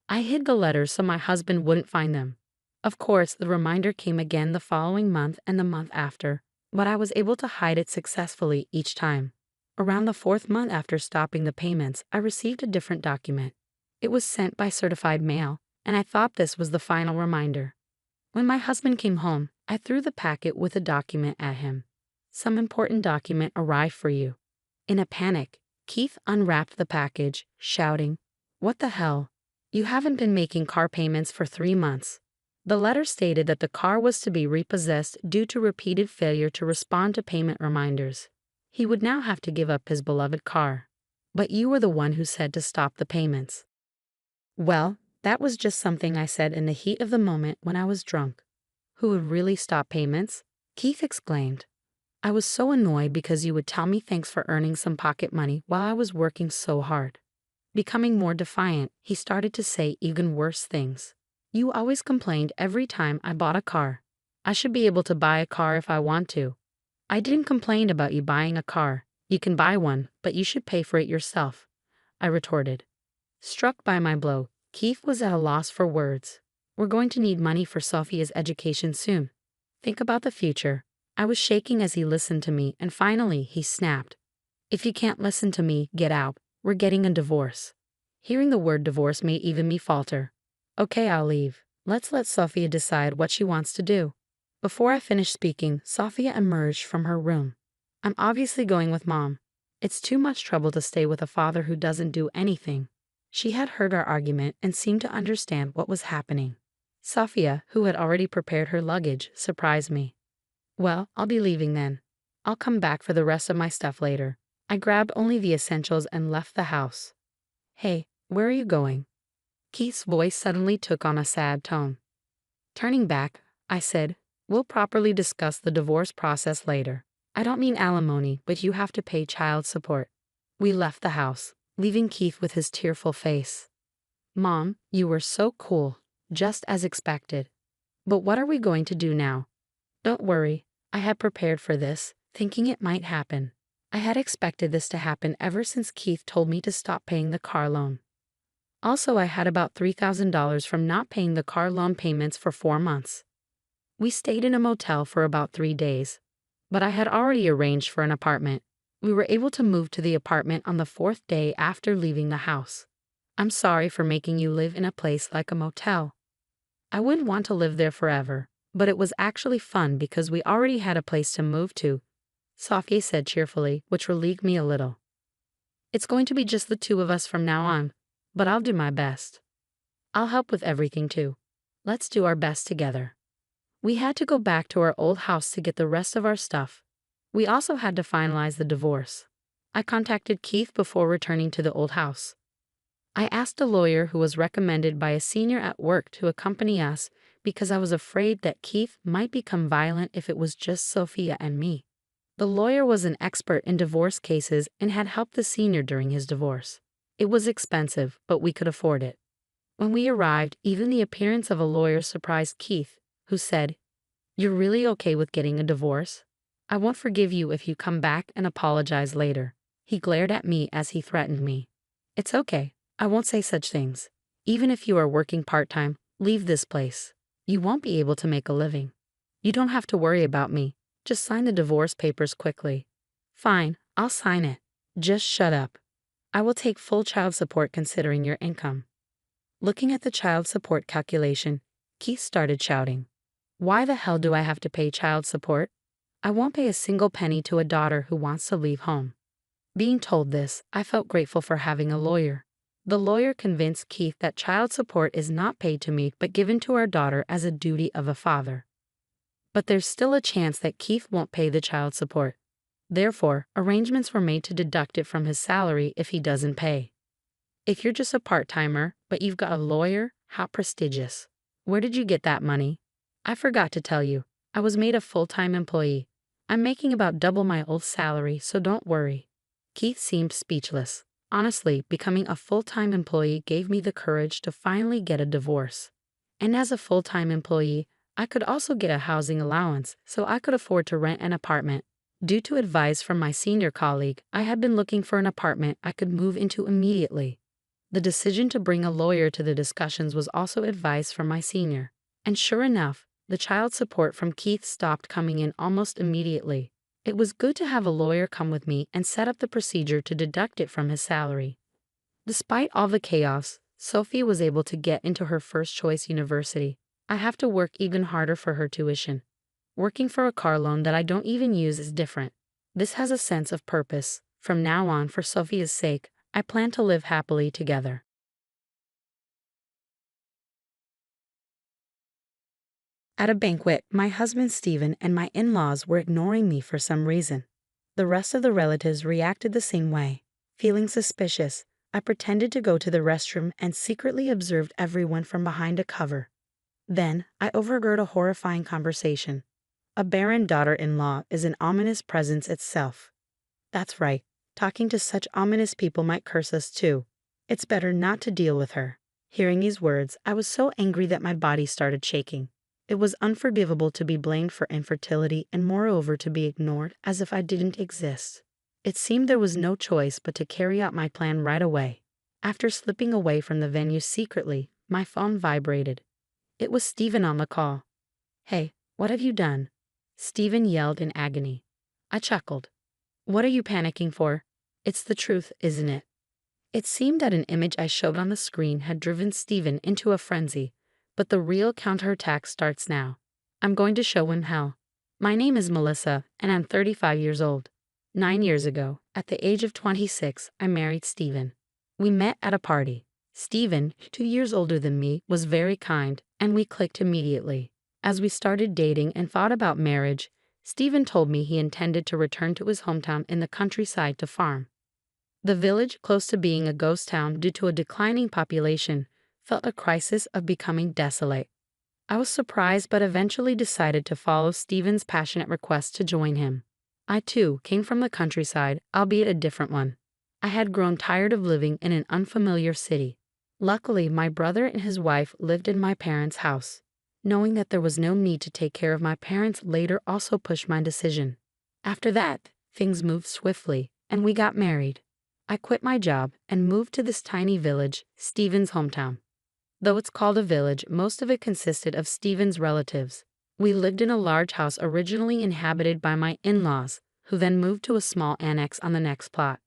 Speaker 2: I hid the letters so my husband wouldn't find them. Of course, the reminder came again the following month and the month after, but I was able to hide it successfully each time. Around the 4th month after stopping the payments, I received a different document. It was sent by certified mail, and I thought this was the final reminder. When my husband came home, I threw the packet with a document at him. "Some important document arrived for you." In a panic, Keith unwrapped the package, shouting, "What the hell? You haven't been making car payments for 3 months." The letter stated that the car was to be repossessed due to repeated failure to respond to payment reminders. He would now have to give up his beloved car. "But you were the one who said to stop the payments." Well, that was just something I said in the heat of the moment when I was drunk. "Who would really stop payments?" Keith exclaimed. "I was so annoyed because you would tell me thanks for earning some pocket money while I was working so hard." Becoming more defiant, he started to say even worse things. "You always complained every time I bought a car. I should be able to buy a car if I want to." "I didn't complain about you buying a car. You can buy one, but you should pay for it yourself," I retorted. Struck by my blow, Keith was at a loss for words. "We're going to need money for Sophia's education soon. Think about the future." I was shaking as he listened to me, and finally he snapped. "If you can't listen to me, get out. We're getting a divorce." Hearing the word divorce made even me falter. "Okay, I'll leave. Let's let Sophia decide what she wants to do." Before I finished speaking, Sophia emerged from her room. "I'm obviously going with Mom. It's too much trouble to stay with a father who doesn't do anything." She had heard our argument and seemed to understand what was happening. Sophia, who had already prepared her luggage, surprised me. "Well, I'll be leaving then. I'll come back for the rest of my stuff later. I grabbed only the essentials and left the house. Hey, where are you going? Keith's voice suddenly took on a sad tone. Turning back, I said, we'll properly discuss the divorce process later. I don't mean alimony, but you have to pay child support. We left the house, leaving Keith with his tearful face. Mom, you were so cool, just as expected. But what are we going to do now? Don't worry, I had prepared for this, thinking it might happen. I had expected this to happen ever since Keith told me to stop paying the car loan. Also, I had about $3,000 from not paying the car loan payments for 4 months. We stayed in a motel for about 3 days, but I had already arranged for an apartment. We were able to move to the apartment on the 4th day after leaving the house. I'm sorry for making you live in a place like a motel. I wouldn't want to live there forever, but it was actually fun because we already had a place to move to, Sofia said cheerfully, which relieved me a little. It's going to be just the two of us from now on, but I'll do my best. I'll help with everything too. Let's do our best together. We had to go back to our old house to get the rest of our stuff. We also had to finalize the divorce. I contacted Keith before returning to the old house. I asked a lawyer who was recommended by a senior at work to accompany us because I was afraid that Keith might become violent if it was just Sophia and me. The lawyer was an expert in divorce cases and had helped the senior during his divorce. It was expensive, but we could afford it. When we arrived, even the appearance of a lawyer surprised Keith, who said, "You're really okay with getting a divorce? I won't forgive you if you come back and apologize later." He glared at me as he threatened me. "It's okay. I won't say such things. Even if you are working part-time, leave this place. You won't be able to make a living. You don't have to worry about me. Just sign the divorce papers quickly." "Fine, I'll sign it. Just shut up. I will take full child support considering your income." Looking at the child support calculation, Keith started shouting. "Why the hell do I have to pay child support? I won't pay a single penny to a daughter who wants to leave home." Being told this, I felt grateful for having a lawyer. The lawyer convinced Keith that child support is not paid to me but given to our daughter as a duty of a father. But there's still a chance that Keith won't pay the child support. Therefore, arrangements were made to deduct it from his salary if he doesn't pay. If you're just a part-timer, but you've got a lawyer, how prestigious. Where did you get that money? I forgot to tell you, I was made a full-time employee. I'm making about double my old salary, so don't worry. Keith seemed speechless. Honestly, becoming a full-time employee gave me the courage to finally get a divorce. And as a full-time employee, I could also get a housing allowance, so I could afford to rent an apartment. Due to advice from my senior colleague, I had been looking for an apartment I could move into immediately. The decision to bring a lawyer to the discussions was also advice from my senior. And sure enough, the child support from Keith stopped coming in almost immediately. It was good to have a lawyer come with me and set up the procedure to deduct it from his salary. Despite all the chaos, Sophie was able to get into her first choice university. I have to work even harder for her tuition. Working for a car loan that I don't even use is different. This has a sense of purpose. From now on, for Sophia's sake, I plan to live happily together. At a banquet, my husband Stephen and my in-laws were ignoring me for some reason. The rest of the relatives reacted the same way. Feeling suspicious, I pretended to go to the restroom and secretly observed everyone from behind a cover. Then, I overheard a horrifying conversation. A barren daughter-in-law is an ominous presence itself. That's right, talking to such ominous people might curse us too. It's better not to deal with her. Hearing these words, I was so angry that my body started shaking. It was unforgivable to be blamed for infertility and moreover to be ignored as if I didn't exist. It seemed there was no choice but to carry out my plan right away. After slipping away from the venue secretly, my phone vibrated. It was Stephen on the call. "Hey, what have you done?" Stephen yelled in agony. I chuckled. "What are you panicking for? It's the truth, isn't it?" It seemed that an image I showed on the screen had driven Stephen into a frenzy, but the real counterattack starts now. I'm going to show him hell. My name is Melissa, and I'm 35 years old. 9 years ago, at the age of 26, I married Stephen. We met at a party. Stephen, 2 years older than me, was very kind, and we clicked immediately. As we started dating and thought about marriage, Stephen told me he intended to return to his hometown in the countryside to farm. The village, close to being a ghost town due to a declining population, felt a crisis of becoming desolate. I was surprised but eventually decided to follow Stephen's passionate request to join him. I too came from the countryside, albeit a different one. I had grown tired of living in an unfamiliar city. Luckily, my brother and his wife lived in my parents' house. Knowing that there was no need to take care of my parents later also pushed my decision. After that, things moved swiftly, and we got married. I quit my job and moved to this tiny village, Stephen's hometown. Though it's called a village, most of it consisted of Stephen's relatives. We lived in a large house originally inhabited by my in-laws, who then moved to a small annex on the next plot.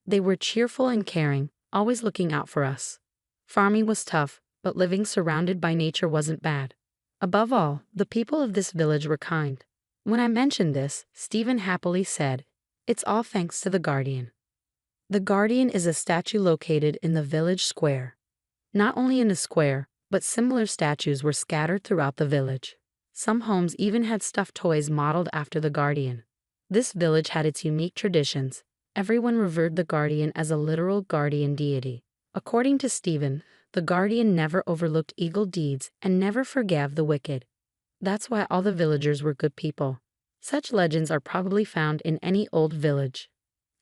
Speaker 2: They were cheerful and caring, always looking out for us. Farming was tough, but living surrounded by nature wasn't bad. Above all, the people of this village were kind. When I mentioned this, Stephen happily said, "It's all thanks to the Guardian." The Guardian is a statue located in the village square. Not only in the square, but similar statues were scattered throughout the village. Some homes even had stuffed toys modeled after the Guardian. This village had its unique traditions. Everyone revered the Guardian as a literal guardian deity. According to Stephen, the Guardian never overlooked evil deeds and never forgave the wicked. That's why all the villagers were good people. Such legends are probably found in any old village.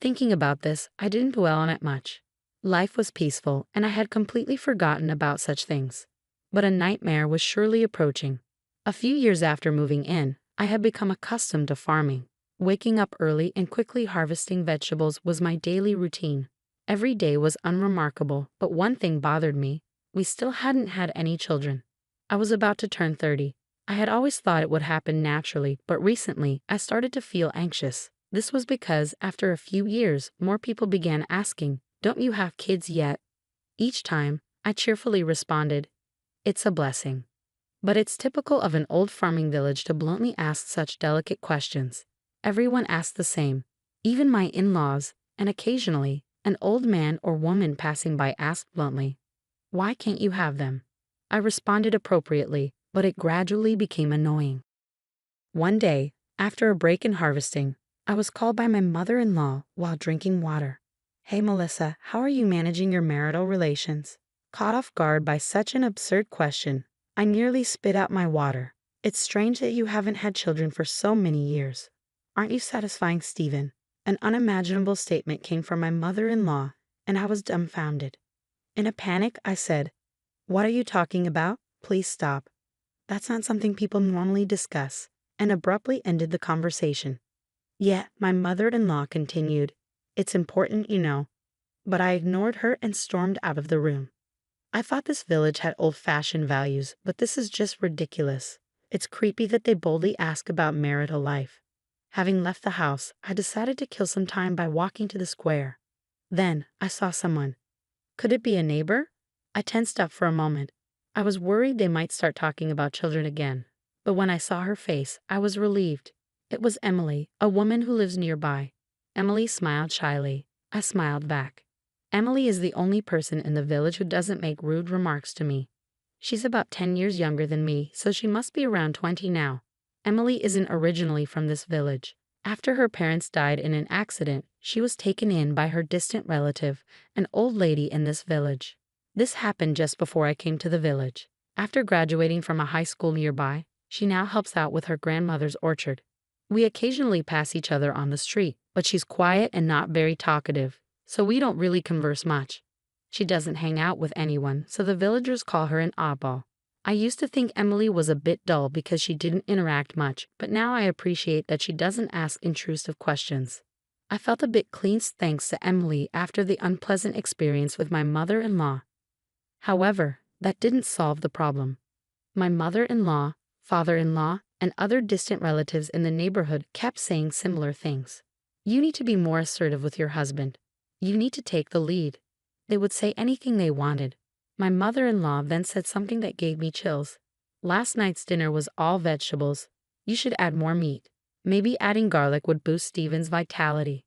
Speaker 2: Thinking about this, I didn't dwell on it much. Life was peaceful, and I had completely forgotten about such things. But a nightmare was surely approaching. A few years after moving in, I had become accustomed to farming. Waking up early and quickly harvesting vegetables was my daily routine. Every day was unremarkable, but one thing bothered me. We still hadn't had any children. I was about to turn 30. I had always thought it would happen naturally, but recently I started to feel anxious. This was because, after a few years, more people began asking, "Don't you have kids yet?" Each time, I cheerfully responded, "It's a blessing." But it's typical of an old farming village to bluntly ask such delicate questions. Everyone asked the same, even my in-laws, and occasionally, an old man or woman passing by asked bluntly, "Why can't you have them?" I responded appropriately, but it gradually became annoying. One day, after a break in harvesting, I was called by my mother-in-law while drinking water. "Hey Melissa, how are you managing your marital relations?" Caught off guard by such an absurd question, I nearly spit out my water. "It's strange that you haven't had children for so many years. Aren't you satisfying, Stephen?" An unimaginable statement came from my mother-in-law, and I was dumbfounded. In a panic, I said, "What are you talking about? Please stop. That's not something people normally discuss," and abruptly ended the conversation. Yet, my mother-in-law continued, "It's important, you know." But I ignored her and stormed out of the room. I thought this village had old-fashioned values, but this is just ridiculous. It's creepy that they boldly ask about marital life. Having left the house, I decided to kill some time by walking to the square. Then, I saw someone. Could it be a neighbor? I tensed up for a moment. I was worried they might start talking about children again. But when I saw her face, I was relieved. It was Emily, a woman who lives nearby. Emily smiled shyly. I smiled back. Emily is the only person in the village who doesn't make rude remarks to me. She's about 10 years younger than me, so she must be around 20 now. Emily isn't originally from this village. After her parents died in an accident, she was taken in by her distant relative, an old lady in this village. This happened just before I came to the village. After graduating from a high school nearby, she now helps out with her grandmother's orchard. We occasionally pass each other on the street, but she's quiet and not very talkative, so we don't really converse much. She doesn't hang out with anyone, so the villagers call her an oddball. I used to think Emily was a bit dull because she didn't interact much, but now I appreciate that she doesn't ask intrusive questions. I felt a bit cleansed thanks to Emily after the unpleasant experience with my mother-in-law. However, that didn't solve the problem. My mother-in-law, father-in-law, and other distant relatives in the neighborhood kept saying similar things. "You need to be more assertive with your husband. You need to take the lead." They would say anything they wanted. My mother-in-law then said something that gave me chills. "Last night's dinner was all vegetables. You should add more meat. Maybe adding garlic would boost Steven's vitality."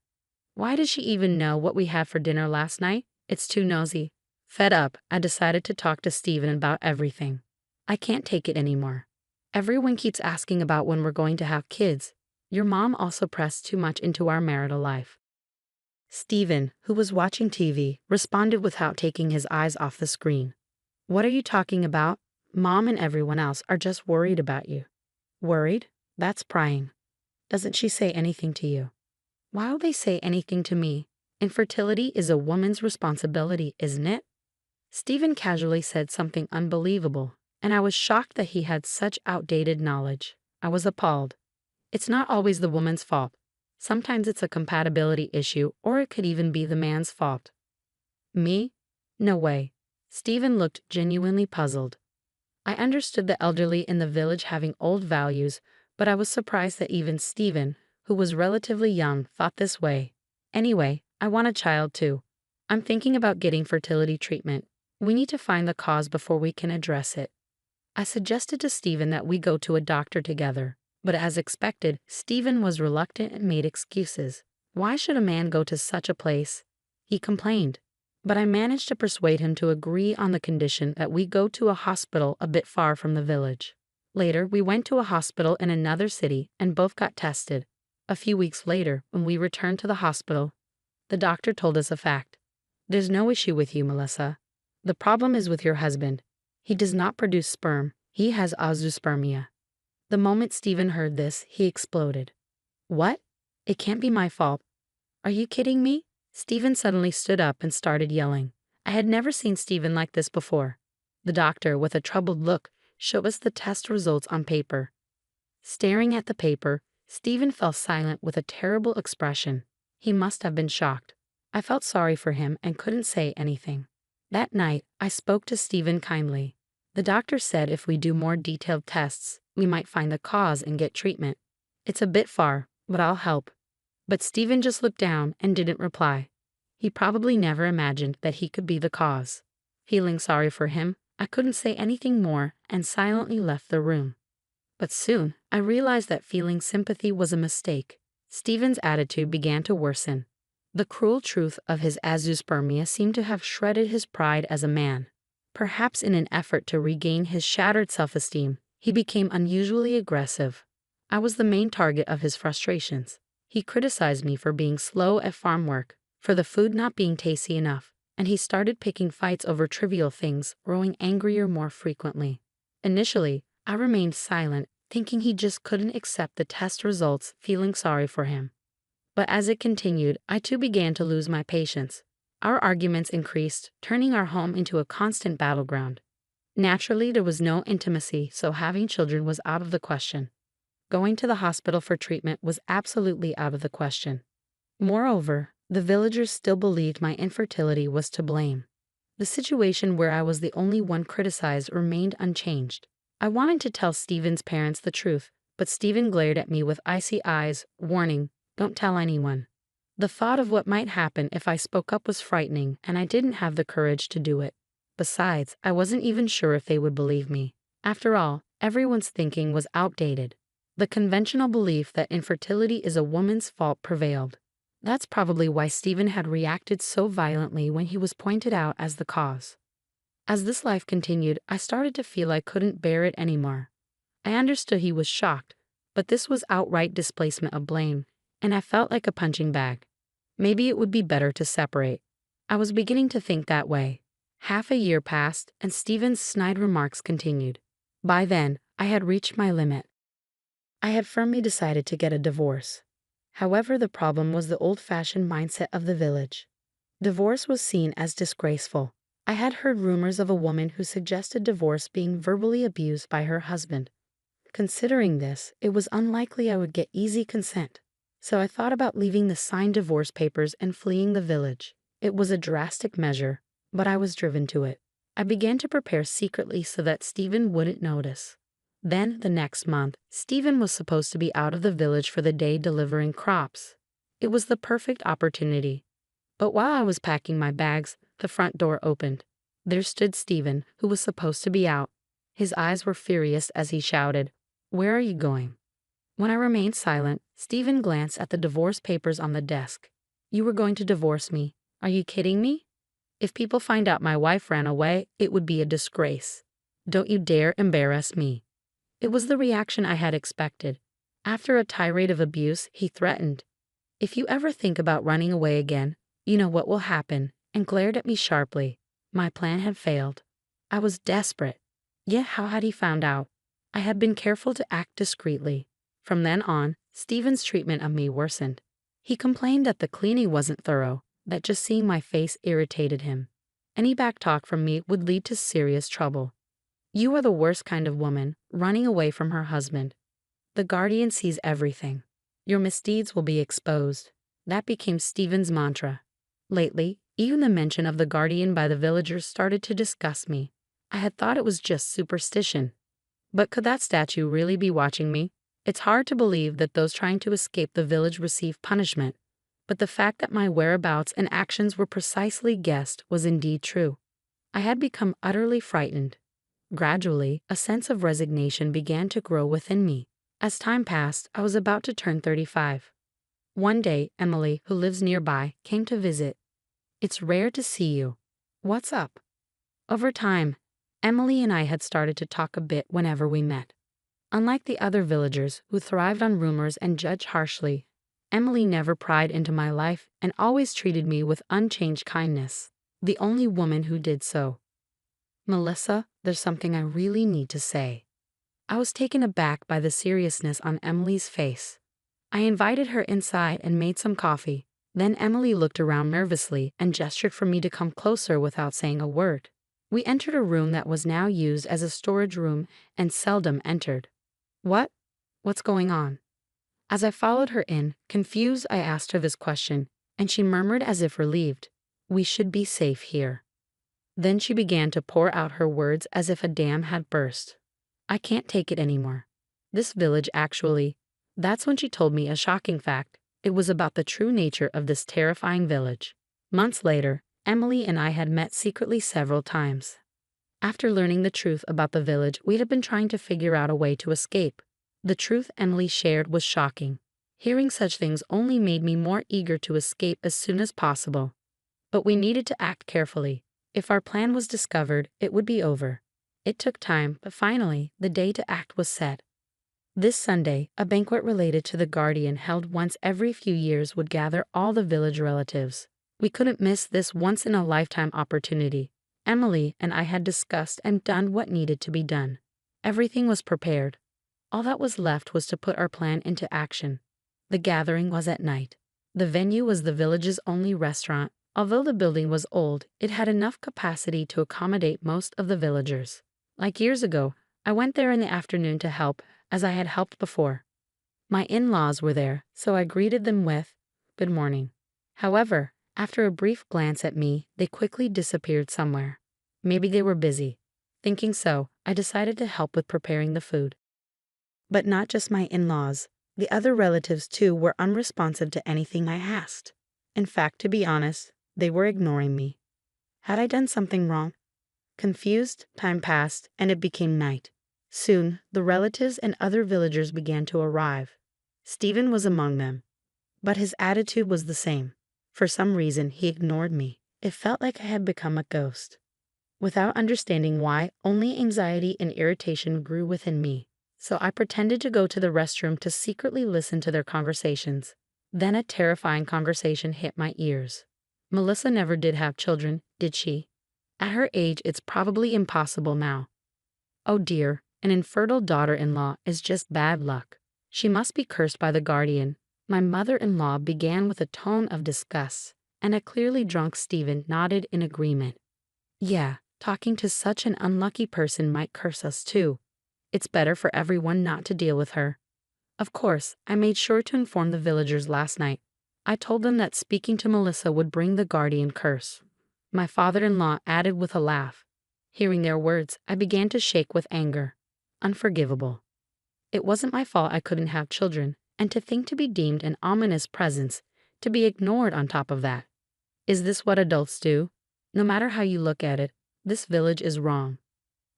Speaker 2: Why does she even know what we had for dinner last night? It's too nosy. Fed up, I decided to talk to Steven about everything. I can't take it anymore. Everyone keeps asking about when we're going to have kids. Your mom also pressed too much into our marital life. Stephen, who was watching TV, responded without taking his eyes off the screen. What are you talking about? Mom and everyone else are just worried about you. Worried? That's prying. Doesn't she say anything to you? Why will they say anything to me? Infertility is a woman's responsibility, isn't it? Stephen casually said something unbelievable, and I was shocked that he had such outdated knowledge. I was appalled. It's not always the woman's fault. Sometimes it's a compatibility issue, or it could even be the man's fault. Me? No way. Stephen looked genuinely puzzled. I understood the elderly in the village having old values, but I was surprised that even Stephen, who was relatively young, thought this way. Anyway, I want a child too. I'm thinking about getting fertility treatment. We need to find the cause before we can address it. I suggested to Stephen that we go to a doctor together, but as expected, Stephen was reluctant and made excuses. Why should a man go to such a place? He complained. But I managed to persuade him to agree on the condition that we go to a hospital a bit far from the village. Later, we went to a hospital in another city and both got tested. A few weeks later, when we returned to the hospital, the doctor told us a fact. There's no issue with you, Melissa. The problem is with your husband. He does not produce sperm. He has azoospermia. The moment Stephen heard this, he exploded. What? It can't be my fault. Are you kidding me? Stephen suddenly stood up and started yelling. I had never seen Stephen like this before. The doctor, with a troubled look, showed us the test results on paper. Staring at the paper, Stephen fell silent with a terrible expression. He must have been shocked. I felt sorry for him and couldn't say anything. That night, I spoke to Stephen kindly. The doctor said if we do more detailed tests, we might find the cause and get treatment. It's a bit far, but I'll help. But Stephen just looked down and didn't reply. He probably never imagined that he could be the cause. Feeling sorry for him, I couldn't say anything more and silently left the room. But soon, I realized that feeling sympathy was a mistake. Stephen's attitude began to worsen. The cruel truth of his azoospermia seemed to have shredded his pride as a man. Perhaps in an effort to regain his shattered self-esteem, he became unusually aggressive. I was the main target of his frustrations. He criticized me for being slow at farm work, for the food not being tasty enough, and he started picking fights over trivial things, growing angrier more frequently. Initially, I remained silent, thinking he just couldn't accept the test results, feeling sorry for him. But as it continued, I too began to lose my patience. Our arguments increased, turning our home into a constant battleground. Naturally, there was no intimacy, so having children was out of the question. Going to the hospital for treatment was absolutely out of the question. Moreover, the villagers still believed my infertility was to blame. The situation where I was the only one criticized remained unchanged. I wanted to tell Stephen's parents the truth, but Stephen glared at me with icy eyes, warning, "Don't tell anyone." The thought of what might happen if I spoke up was frightening, and I didn't have the courage to do it. Besides, I wasn't even sure if they would believe me. After all, everyone's thinking was outdated. The conventional belief that infertility is a woman's fault prevailed. That's probably why Stephen had reacted so violently when he was pointed out as the cause. As this life continued, I started to feel I couldn't bear it anymore. I understood he was shocked, but this was outright displacement of blame, and I felt like a punching bag. Maybe it would be better to separate. I was beginning to think that way. Half a year passed, and Stephen's snide remarks continued. By then, I had reached my limit. I had firmly decided to get a divorce. However, the problem was the old-fashioned mindset of the village. Divorce was seen as disgraceful. I had heard rumors of a woman who suggested divorce being verbally abused by her husband. Considering this, it was unlikely I would get easy consent. So I thought about leaving the signed divorce papers and fleeing the village. It was a drastic measure, but I was driven to it. I began to prepare secretly so that Stephen wouldn't notice. Then, the next month, Stephen was supposed to be out of the village for the day delivering crops. It was the perfect opportunity. But while I was packing my bags, the front door opened. There stood Stephen, who was supposed to be out. His eyes were furious as he shouted, "Where are you going?" When I remained silent, Stephen glanced at the divorce papers on the desk. "You were going to divorce me. Are you kidding me? If people find out my wife ran away, it would be a disgrace. Don't you dare embarrass me." It was the reaction I had expected. After a tirade of abuse, he threatened, "If you ever think about running away again, you know what will happen," and glared at me sharply. My plan had failed. I was desperate. Yet how had he found out? I had been careful to act discreetly. From then on, Stephen's treatment of me worsened. He complained that the cleaning wasn't thorough, that just seeing my face irritated him. Any backtalk from me would lead to serious trouble. "You are the worst kind of woman, running away from her husband. The guardian sees everything. Your misdeeds will be exposed." That became Stephen's mantra. Lately, even the mention of the guardian by the villagers started to disgust me. I had thought it was just superstition. But could that statue really be watching me? It's hard to believe that those trying to escape the village receive punishment, but the fact that my whereabouts and actions were precisely guessed was indeed true. I had become utterly frightened. Gradually, a sense of resignation began to grow within me. As time passed, I was about to turn 35. One day, Emily, who lives nearby, came to visit. "It's rare to see you. What's up?" Over time, Emily and I had started to talk a bit whenever we met. Unlike the other villagers who thrived on rumors and judged harshly, Emily never pried into my life and always treated me with unchanged kindness, the only woman who did so. "Melissa, there's something I really need to say." I was taken aback by the seriousness on Emily's face. I invited her inside and made some coffee. Then Emily looked around nervously and gestured for me to come closer without saying a word. We entered a room that was now used as a storage room and seldom entered. What's going on?" As I followed her in, confused, I asked her this question, and she murmured as if relieved, "We should be safe here." Then she began to pour out her words as if a dam had burst. "I can't take it anymore. This village actually—" That's when she told me a shocking fact. It was about the true nature of this terrifying village. Months later, Emily and I had met secretly several times. After learning the truth about the village, we had been trying to figure out a way to escape. The truth Emily shared was shocking. Hearing such things only made me more eager to escape as soon as possible. But we needed to act carefully. If our plan was discovered, it would be over. It took time, but finally, the day to act was set. This Sunday, a banquet related to the guardian held once every few years would gather all the village relatives. We couldn't miss this once-in-a-lifetime opportunity. Emily and I had discussed and done what needed to be done. Everything was prepared. All that was left was to put our plan into action. The gathering was at night. The venue was the village's only restaurant. Although the building was old, it had enough capacity to accommodate most of the villagers. Like years ago, I went there in the afternoon to help, as I had helped before. My in-laws were there, so I greeted them with, "Good morning." However, after a brief glance at me, they quickly disappeared somewhere. Maybe they were busy. Thinking so, I decided to help with preparing the food. But not just my in-laws. The other relatives too were unresponsive to anything I asked. In fact, to be honest, they were ignoring me. Had I done something wrong? Confused, time passed, and it became night. Soon, the relatives and other villagers began to arrive. Stephen was among them. But his attitude was the same. For some reason, he ignored me. It felt like I had become a ghost. Without understanding why, only anxiety and irritation grew within me. So I pretended to go to the restroom to secretly listen to their conversations. Then a terrifying conversation hit my ears. "Melissa never did have children, did she? At her age, it's probably impossible now. Oh dear, an infertile daughter-in-law is just bad luck. She must be cursed by the guardian." My mother-in-law began with a tone of disgust, and a clearly drunk Stephen nodded in agreement. "Yeah, talking to such an unlucky person might curse us too. It's better for everyone not to deal with her." Of course, I made sure to inform the villagers last night. I told them that speaking to Melissa would bring the guardian curse. My father-in-law added with a laugh. Hearing their words, I began to shake with anger. Unforgivable. It wasn't my fault I couldn't have children, and to be deemed an ominous presence, to be ignored on top of that. Is this what adults do? No matter how you look at it, this village is wrong.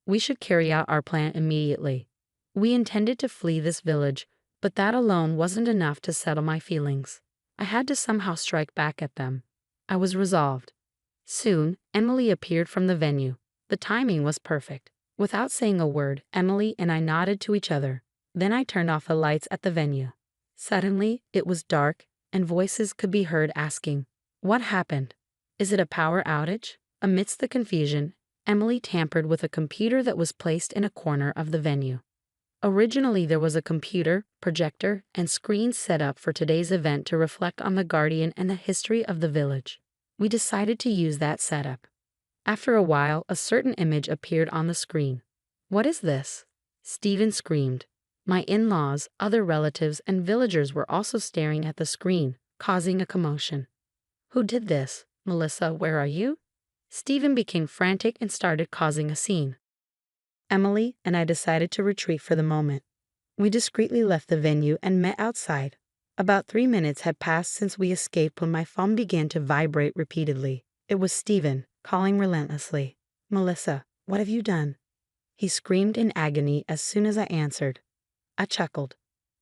Speaker 2: We should carry out our plan immediately. We intended to flee this village, but that alone wasn't enough to settle my feelings. I had to somehow strike back at them. I was resolved. Soon, Emily appeared from the venue. The timing was perfect. Without saying a word, Emily and I nodded to each other. Then I turned off the lights at the venue. Suddenly, it was dark, and voices could be heard asking, "What happened? Is it a power outage?" Amidst the confusion, Emily tampered with a computer that was placed in a corner of the venue. Originally, there was a computer, projector, and screen set up for today's event to reflect on the Guardian and the history of the village. We decided to use that setup. After a while, a certain image appeared on the screen. "What is this?" Stephen screamed. My in-laws, other relatives, and villagers were also staring at the screen, causing a commotion. "Who did this? Melissa, where are you?" Stephen became frantic and started causing a scene. Emily and I decided to retreat for the moment. We discreetly left the venue and met outside. About 3 minutes had passed since we escaped when my phone began to vibrate repeatedly. It was Stephen, calling relentlessly. "Melissa, what have you done?" He screamed in agony as soon as I answered. I chuckled.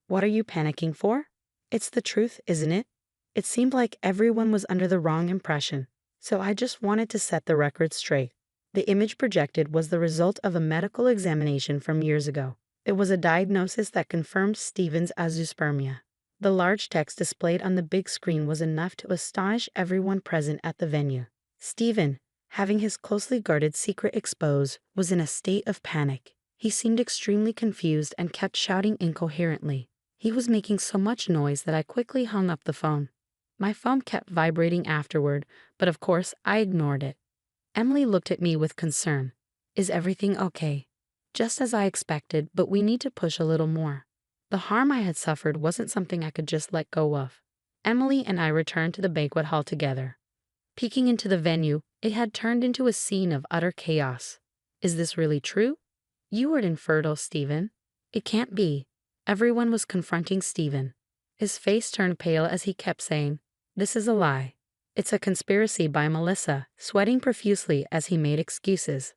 Speaker 2: "What are you panicking for? It's the truth, isn't it?" It seemed like everyone was under the wrong impression, so I just wanted to set the record straight. The image projected was the result of a medical examination from years ago. It was a diagnosis that confirmed Stephen's azoospermia. The large text displayed on the big screen was enough to astonish everyone present at the venue. Stephen, having his closely guarded secret exposed, was in a state of panic. He seemed extremely confused and kept shouting incoherently. He was making so much noise that I quickly hung up the phone. My phone kept vibrating afterward, but of course I ignored it. Emily looked at me with concern. "Is everything okay?" "Just as I expected, but we need to push a little more." The harm I had suffered wasn't something I could just let go of. Emily and I returned to the banquet hall together. Peeking into the venue, it had turned into a scene of utter chaos. "Is this really true? You were infertile, Stephen." "It can't be." Everyone was confronting Stephen. His face turned pale as he kept saying, "This is a lie. It's a conspiracy by Melissa," sweating profusely as he made excuses.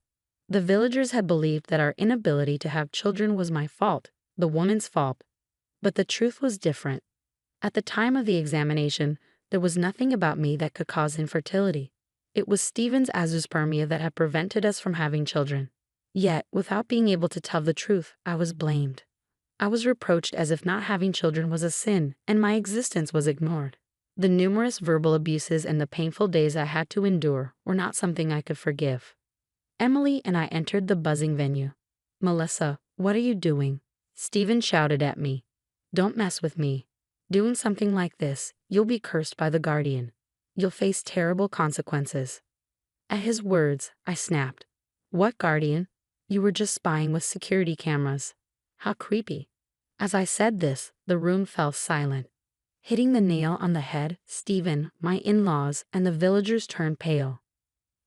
Speaker 2: The villagers had believed that our inability to have children was my fault, the woman's fault. But the truth was different. At the time of the examination, there was nothing about me that could cause infertility. It was Stephen's azoospermia that had prevented us from having children. Yet, without being able to tell the truth, I was blamed. I was reproached as if not having children was a sin, and my existence was ignored. The numerous verbal abuses and the painful days I had to endure were not something I could forgive. Emily and I entered the buzzing venue. "Melissa, what are you doing?" Stephen shouted at me. "Don't mess with me. Doing something like this, you'll be cursed by the Guardian. You'll face terrible consequences." At his words, I snapped. "What Guardian? You were just spying with security cameras." How creepy. As I said this, the room fell silent. Hitting the nail on the head, Stephen, my in-laws, and the villagers turned pale.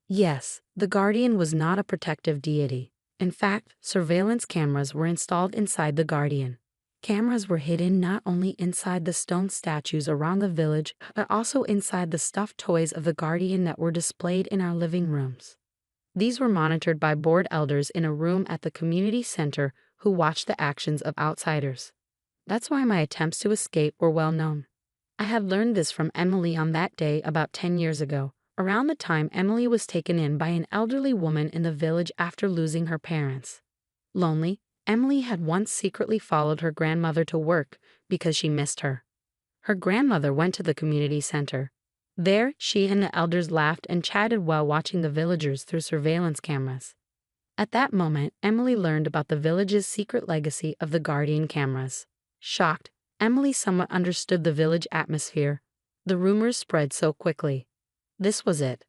Speaker 2: Yes, the Guardian was not a protective deity. In fact, surveillance cameras were installed inside the Guardian. Cameras were hidden not only inside the stone statues around the village, but also inside the stuffed toys of the Guardian that were displayed in our living rooms. These were monitored by board elders in a room at the community center who watched the actions of outsiders. That's why my attempts to escape were well known. I had learned this from Emily on that day about 10 years ago, around the time Emily was taken in by an elderly woman in the village after losing her parents. Lonely, Emily had once secretly followed her grandmother to work because she missed her. Her grandmother went to the community center. There, she and the elders laughed and chatted while watching the villagers through surveillance cameras. At that moment, Emily learned about the village's secret legacy of the Guardian cameras. Shocked, Emily somewhat understood the village atmosphere. The rumors spread so quickly. This was it.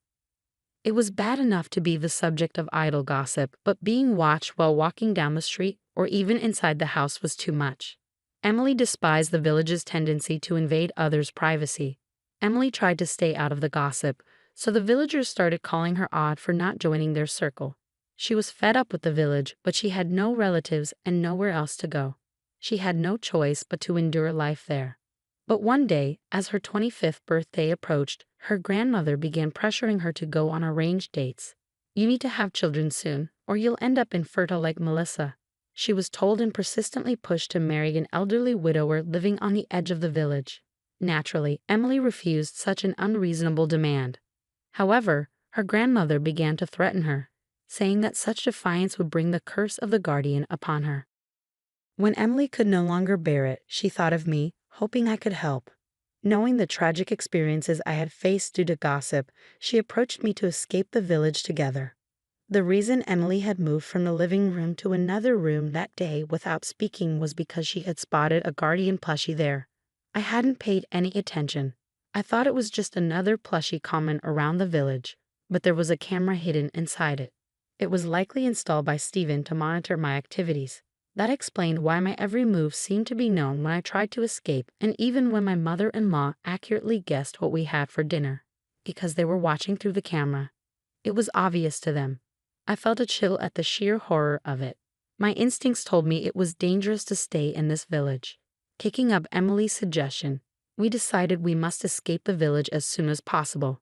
Speaker 2: It was bad enough to be the subject of idle gossip, but being watched while walking down the street or even inside the house was too much. Emily despised the village's tendency to invade others' privacy. Emily tried to stay out of the gossip, so the villagers started calling her odd for not joining their circle. She was fed up with the village, but she had no relatives and nowhere else to go. She had no choice but to endure life there. But one day, as her 25th birthday approached, her grandmother began pressuring her to go on arranged dates. "You need to have children soon, or you'll end up infertile like Melissa." She was told and persistently pushed to marry an elderly widower living on the edge of the village. Naturally, Emily refused such an unreasonable demand. However, her grandmother began to threaten her, saying that such defiance would bring the curse of the Guardian upon her. When Emily could no longer bear it, she thought of me, hoping I could help. Knowing the tragic experiences I had faced due to gossip, she approached me to escape the village together. The reason Emily had moved from the living room to another room that day without speaking was because she had spotted a guardian plushie there. I hadn't paid any attention. I thought it was just another plushie common around the village, but there was a camera hidden inside it. It was likely installed by Stephen to monitor my activities. That explained why my every move seemed to be known when I tried to escape, and even when my mother-in-law accurately guessed what we had for dinner. Because they were watching through the camera. It was obvious to them. I felt a chill at the sheer horror of it. My instincts told me it was dangerous to stay in this village. Kicking up Emily's suggestion, we decided we must escape the village as soon as possible.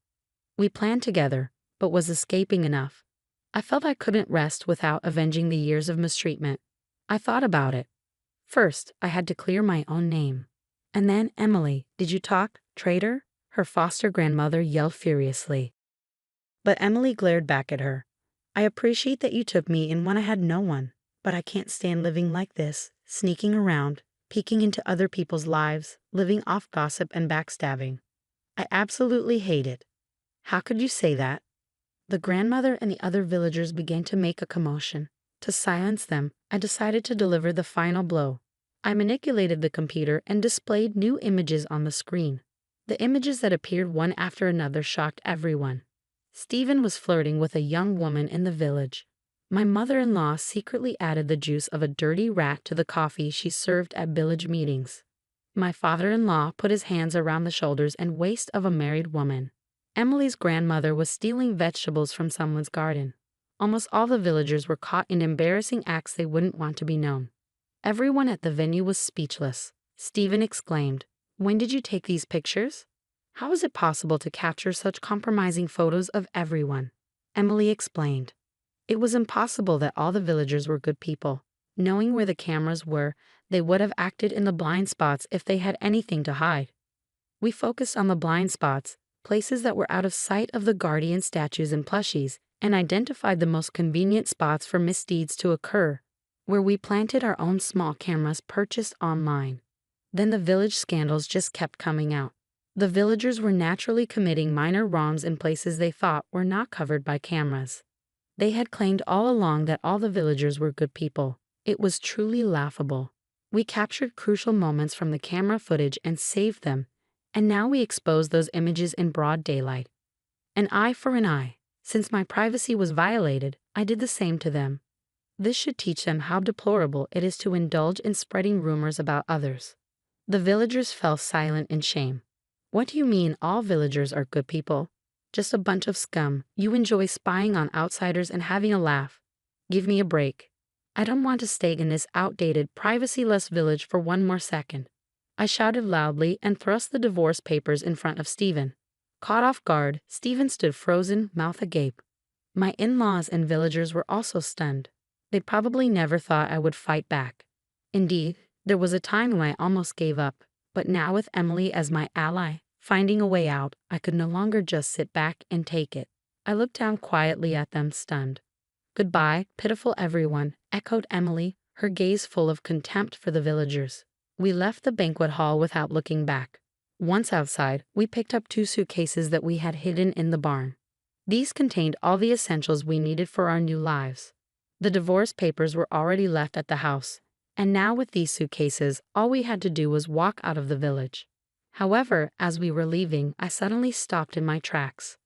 Speaker 2: We planned together, but was escaping enough? I felt I couldn't rest without avenging the years of mistreatment. I thought about it. First, I had to clear my own name. And then, Emily, did you talk, traitor? Her foster grandmother yelled furiously. But Emily glared back at her. I appreciate that you took me in when I had no one, but I can't stand living like this, sneaking around, peeking into other people's lives, living off gossip and backstabbing. I absolutely hate it. How could you say that? The grandmother and the other villagers began to make a commotion. To silence them, I decided to deliver the final blow. I manipulated the computer and displayed new images on the screen. The images that appeared one after another shocked everyone. Stephen was flirting with a young woman in the village. My mother-in-law secretly added the juice of a dirty rat to the coffee she served at village meetings. My father-in-law put his hands around the shoulders and waist of a married woman. Emily's grandmother was stealing vegetables from someone's garden. Almost all the villagers were caught in embarrassing acts they wouldn't want to be known. Everyone at the venue was speechless. Stephen exclaimed, "When did you take these pictures? How is it possible to capture such compromising photos of everyone?" Emily explained. It was impossible that all the villagers were good people. Knowing where the cameras were, they would have acted in the blind spots if they had anything to hide. We focused on the blind spots, places that were out of sight of the guardian statues and plushies, and identified the most convenient spots for misdeeds to occur, where we planted our own small cameras purchased online. Then the village scandals just kept coming out. The villagers were naturally committing minor wrongs in places they thought were not covered by cameras. They had claimed all along that all the villagers were good people. It was truly laughable. We captured crucial moments from the camera footage and saved them, and now we expose those images in broad daylight. An eye for an eye. Since my privacy was violated, I did the same to them. This should teach them how deplorable it is to indulge in spreading rumors about others. The villagers fell silent in shame. What do you mean all villagers are good people? Just a bunch of scum. You enjoy spying on outsiders and having a laugh. Give me a break. I don't want to stay in this outdated, privacy-less village for one more second. I shouted loudly and thrust the divorce papers in front of Stephen. Caught off guard, Stephen stood frozen, mouth agape. My in-laws and villagers were also stunned. They probably never thought I would fight back. Indeed, there was a time when I almost gave up, but now with Emily as my ally, finding a way out, I could no longer just sit back and take it. I looked down quietly at them, stunned. "Goodbye, pitiful everyone," echoed Emily, her gaze full of contempt for the villagers. We left the banquet hall without looking back. Once outside, we picked up 2 suitcases that we had hidden in the barn. These contained all the essentials we needed for our new lives. The divorce papers were already left at the house, and now with these suitcases, all we had to do was walk out of the village. However, as we were leaving, I suddenly stopped in my tracks.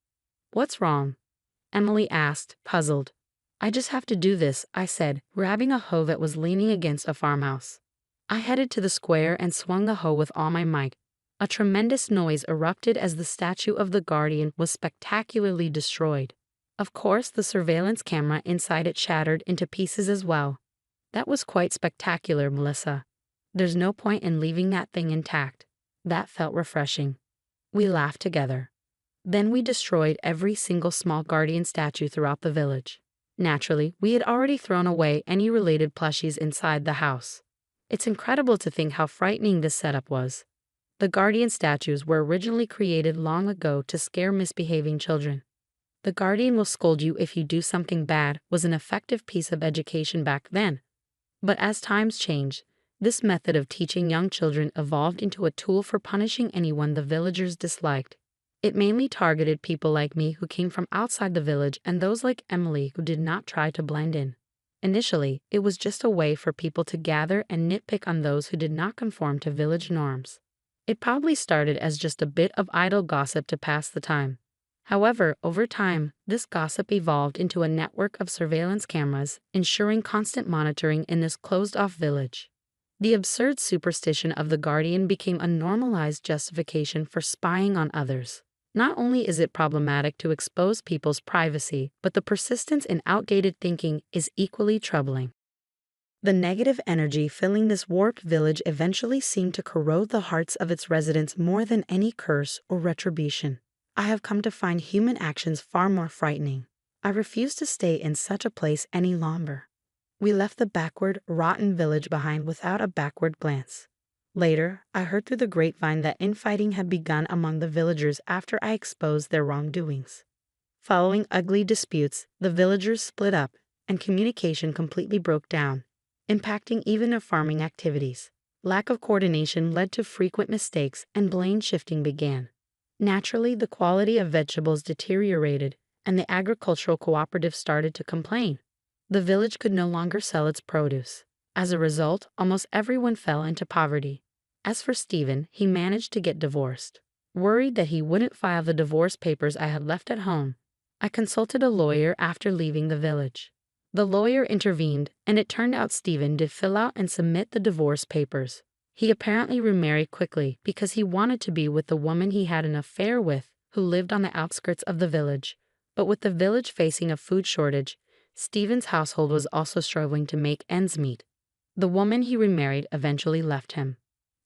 Speaker 2: "What's wrong?" Emily asked, puzzled. "I just have to do this," I said, grabbing a hoe that was leaning against a farmhouse. I headed to the square and swung the hoe with all my might. A tremendous noise erupted as the statue of the guardian was spectacularly destroyed. Of course, the surveillance camera inside it shattered into pieces as well. That was quite spectacular, Melissa. There's no point in leaving that thing intact. That felt refreshing. We laughed together. Then we destroyed every single small guardian statue throughout the village. Naturally, we had already thrown away any related plushies inside the house. It's incredible to think how frightening this setup was. The guardian statues were originally created long ago to scare misbehaving children. "The guardian will scold you if you do something bad" was an effective piece of education back then. But as times changed, This method of teaching young children evolved into a tool for punishing anyone the villagers disliked. It mainly targeted people like me who came from outside the village and those like Emily who did not try to blend in. Initially, it was just a way for people to gather and nitpick on those who did not conform to village norms. It probably started as just a bit of idle gossip to pass the time. However, over time, this gossip evolved into a network of surveillance cameras, ensuring constant monitoring in this closed-off village. The absurd superstition of the guardian became a normalized justification for spying on others. Not only is it problematic to expose people's privacy, but the persistence in outdated thinking is equally troubling. The negative energy filling this warped village eventually seemed to corrode the hearts of its residents more than any curse or retribution. I have come to find human actions far more frightening. I refuse to stay in such a place any longer. We left the backward, rotten village behind without a backward glance. Later, I heard through the grapevine that infighting had begun among the villagers after I exposed their wrongdoings. Following ugly disputes, the villagers split up, and communication completely broke down, impacting even their farming activities. Lack of coordination led to frequent mistakes, and blame shifting began. Naturally, the quality of vegetables deteriorated, and the agricultural cooperative started to complain. The village could no longer sell its produce. As a result, almost everyone fell into poverty. As for Stephen, he managed to get divorced. Worried that he wouldn't file the divorce papers I had left at home, I consulted a lawyer after leaving the village. The lawyer intervened, and it turned out Stephen did fill out and submit the divorce papers. He apparently remarried quickly because he wanted to be with the woman he had an affair with, who lived on the outskirts of the village. But with the village facing a food shortage, Stephen's household was also struggling to make ends meet. The woman he remarried eventually left him.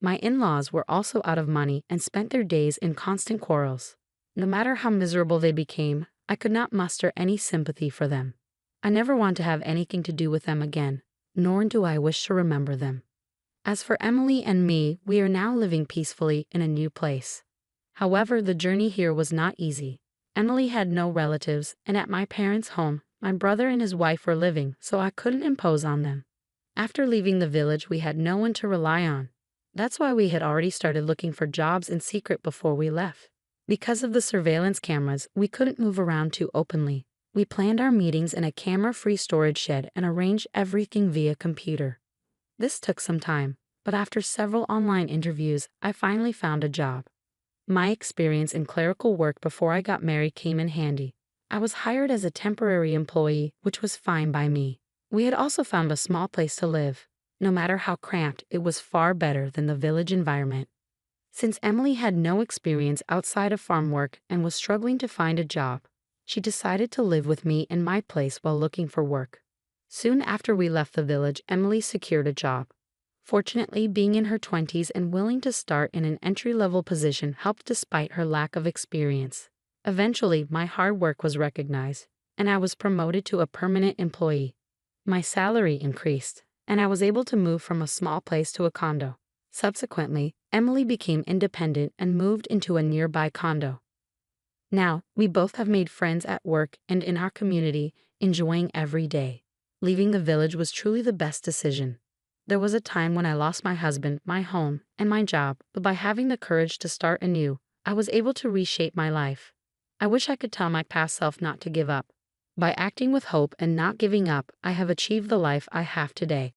Speaker 2: My in-laws were also out of money and spent their days in constant quarrels. No matter how miserable they became, I could not muster any sympathy for them. I never want to have anything to do with them again, nor do I wish to remember them. As for Emily and me, we are now living peacefully in a new place. However, the journey here was not easy. Emily had no relatives, and at my parents' home, my brother and his wife were living, so I couldn't impose on them. After leaving the village, we had no one to rely on. That's why we had already started looking for jobs in secret before we left. Because of the surveillance cameras, we couldn't move around too openly. We planned our meetings in a camera-free storage shed and arranged everything via computer. This took some time, but after several online interviews, I finally found a job. My experience in clerical work before I got married came in handy. I was hired as a temporary employee, which was fine by me. We had also found a small place to live. No matter how cramped, it was far better than the village environment. Since Emily had no experience outside of farm work and was struggling to find a job, she decided to live with me in my place while looking for work. Soon after we left the village, Emily secured a job. Fortunately, being in her 20s and willing to start in an entry-level position helped despite her lack of experience. Eventually, my hard work was recognized, and I was promoted to a permanent employee. My salary increased, and I was able to move from a small place to a condo. Subsequently, Emily became independent and moved into a nearby condo. Now, we both have made friends at work and in our community, enjoying every day. Leaving the village was truly the best decision. There was a time when I lost my husband, my home, and my job, but by having the courage to start anew, I was able to reshape my life. I wish I could tell my past self not to give up. By acting with hope and not giving up, I have achieved the life I have today.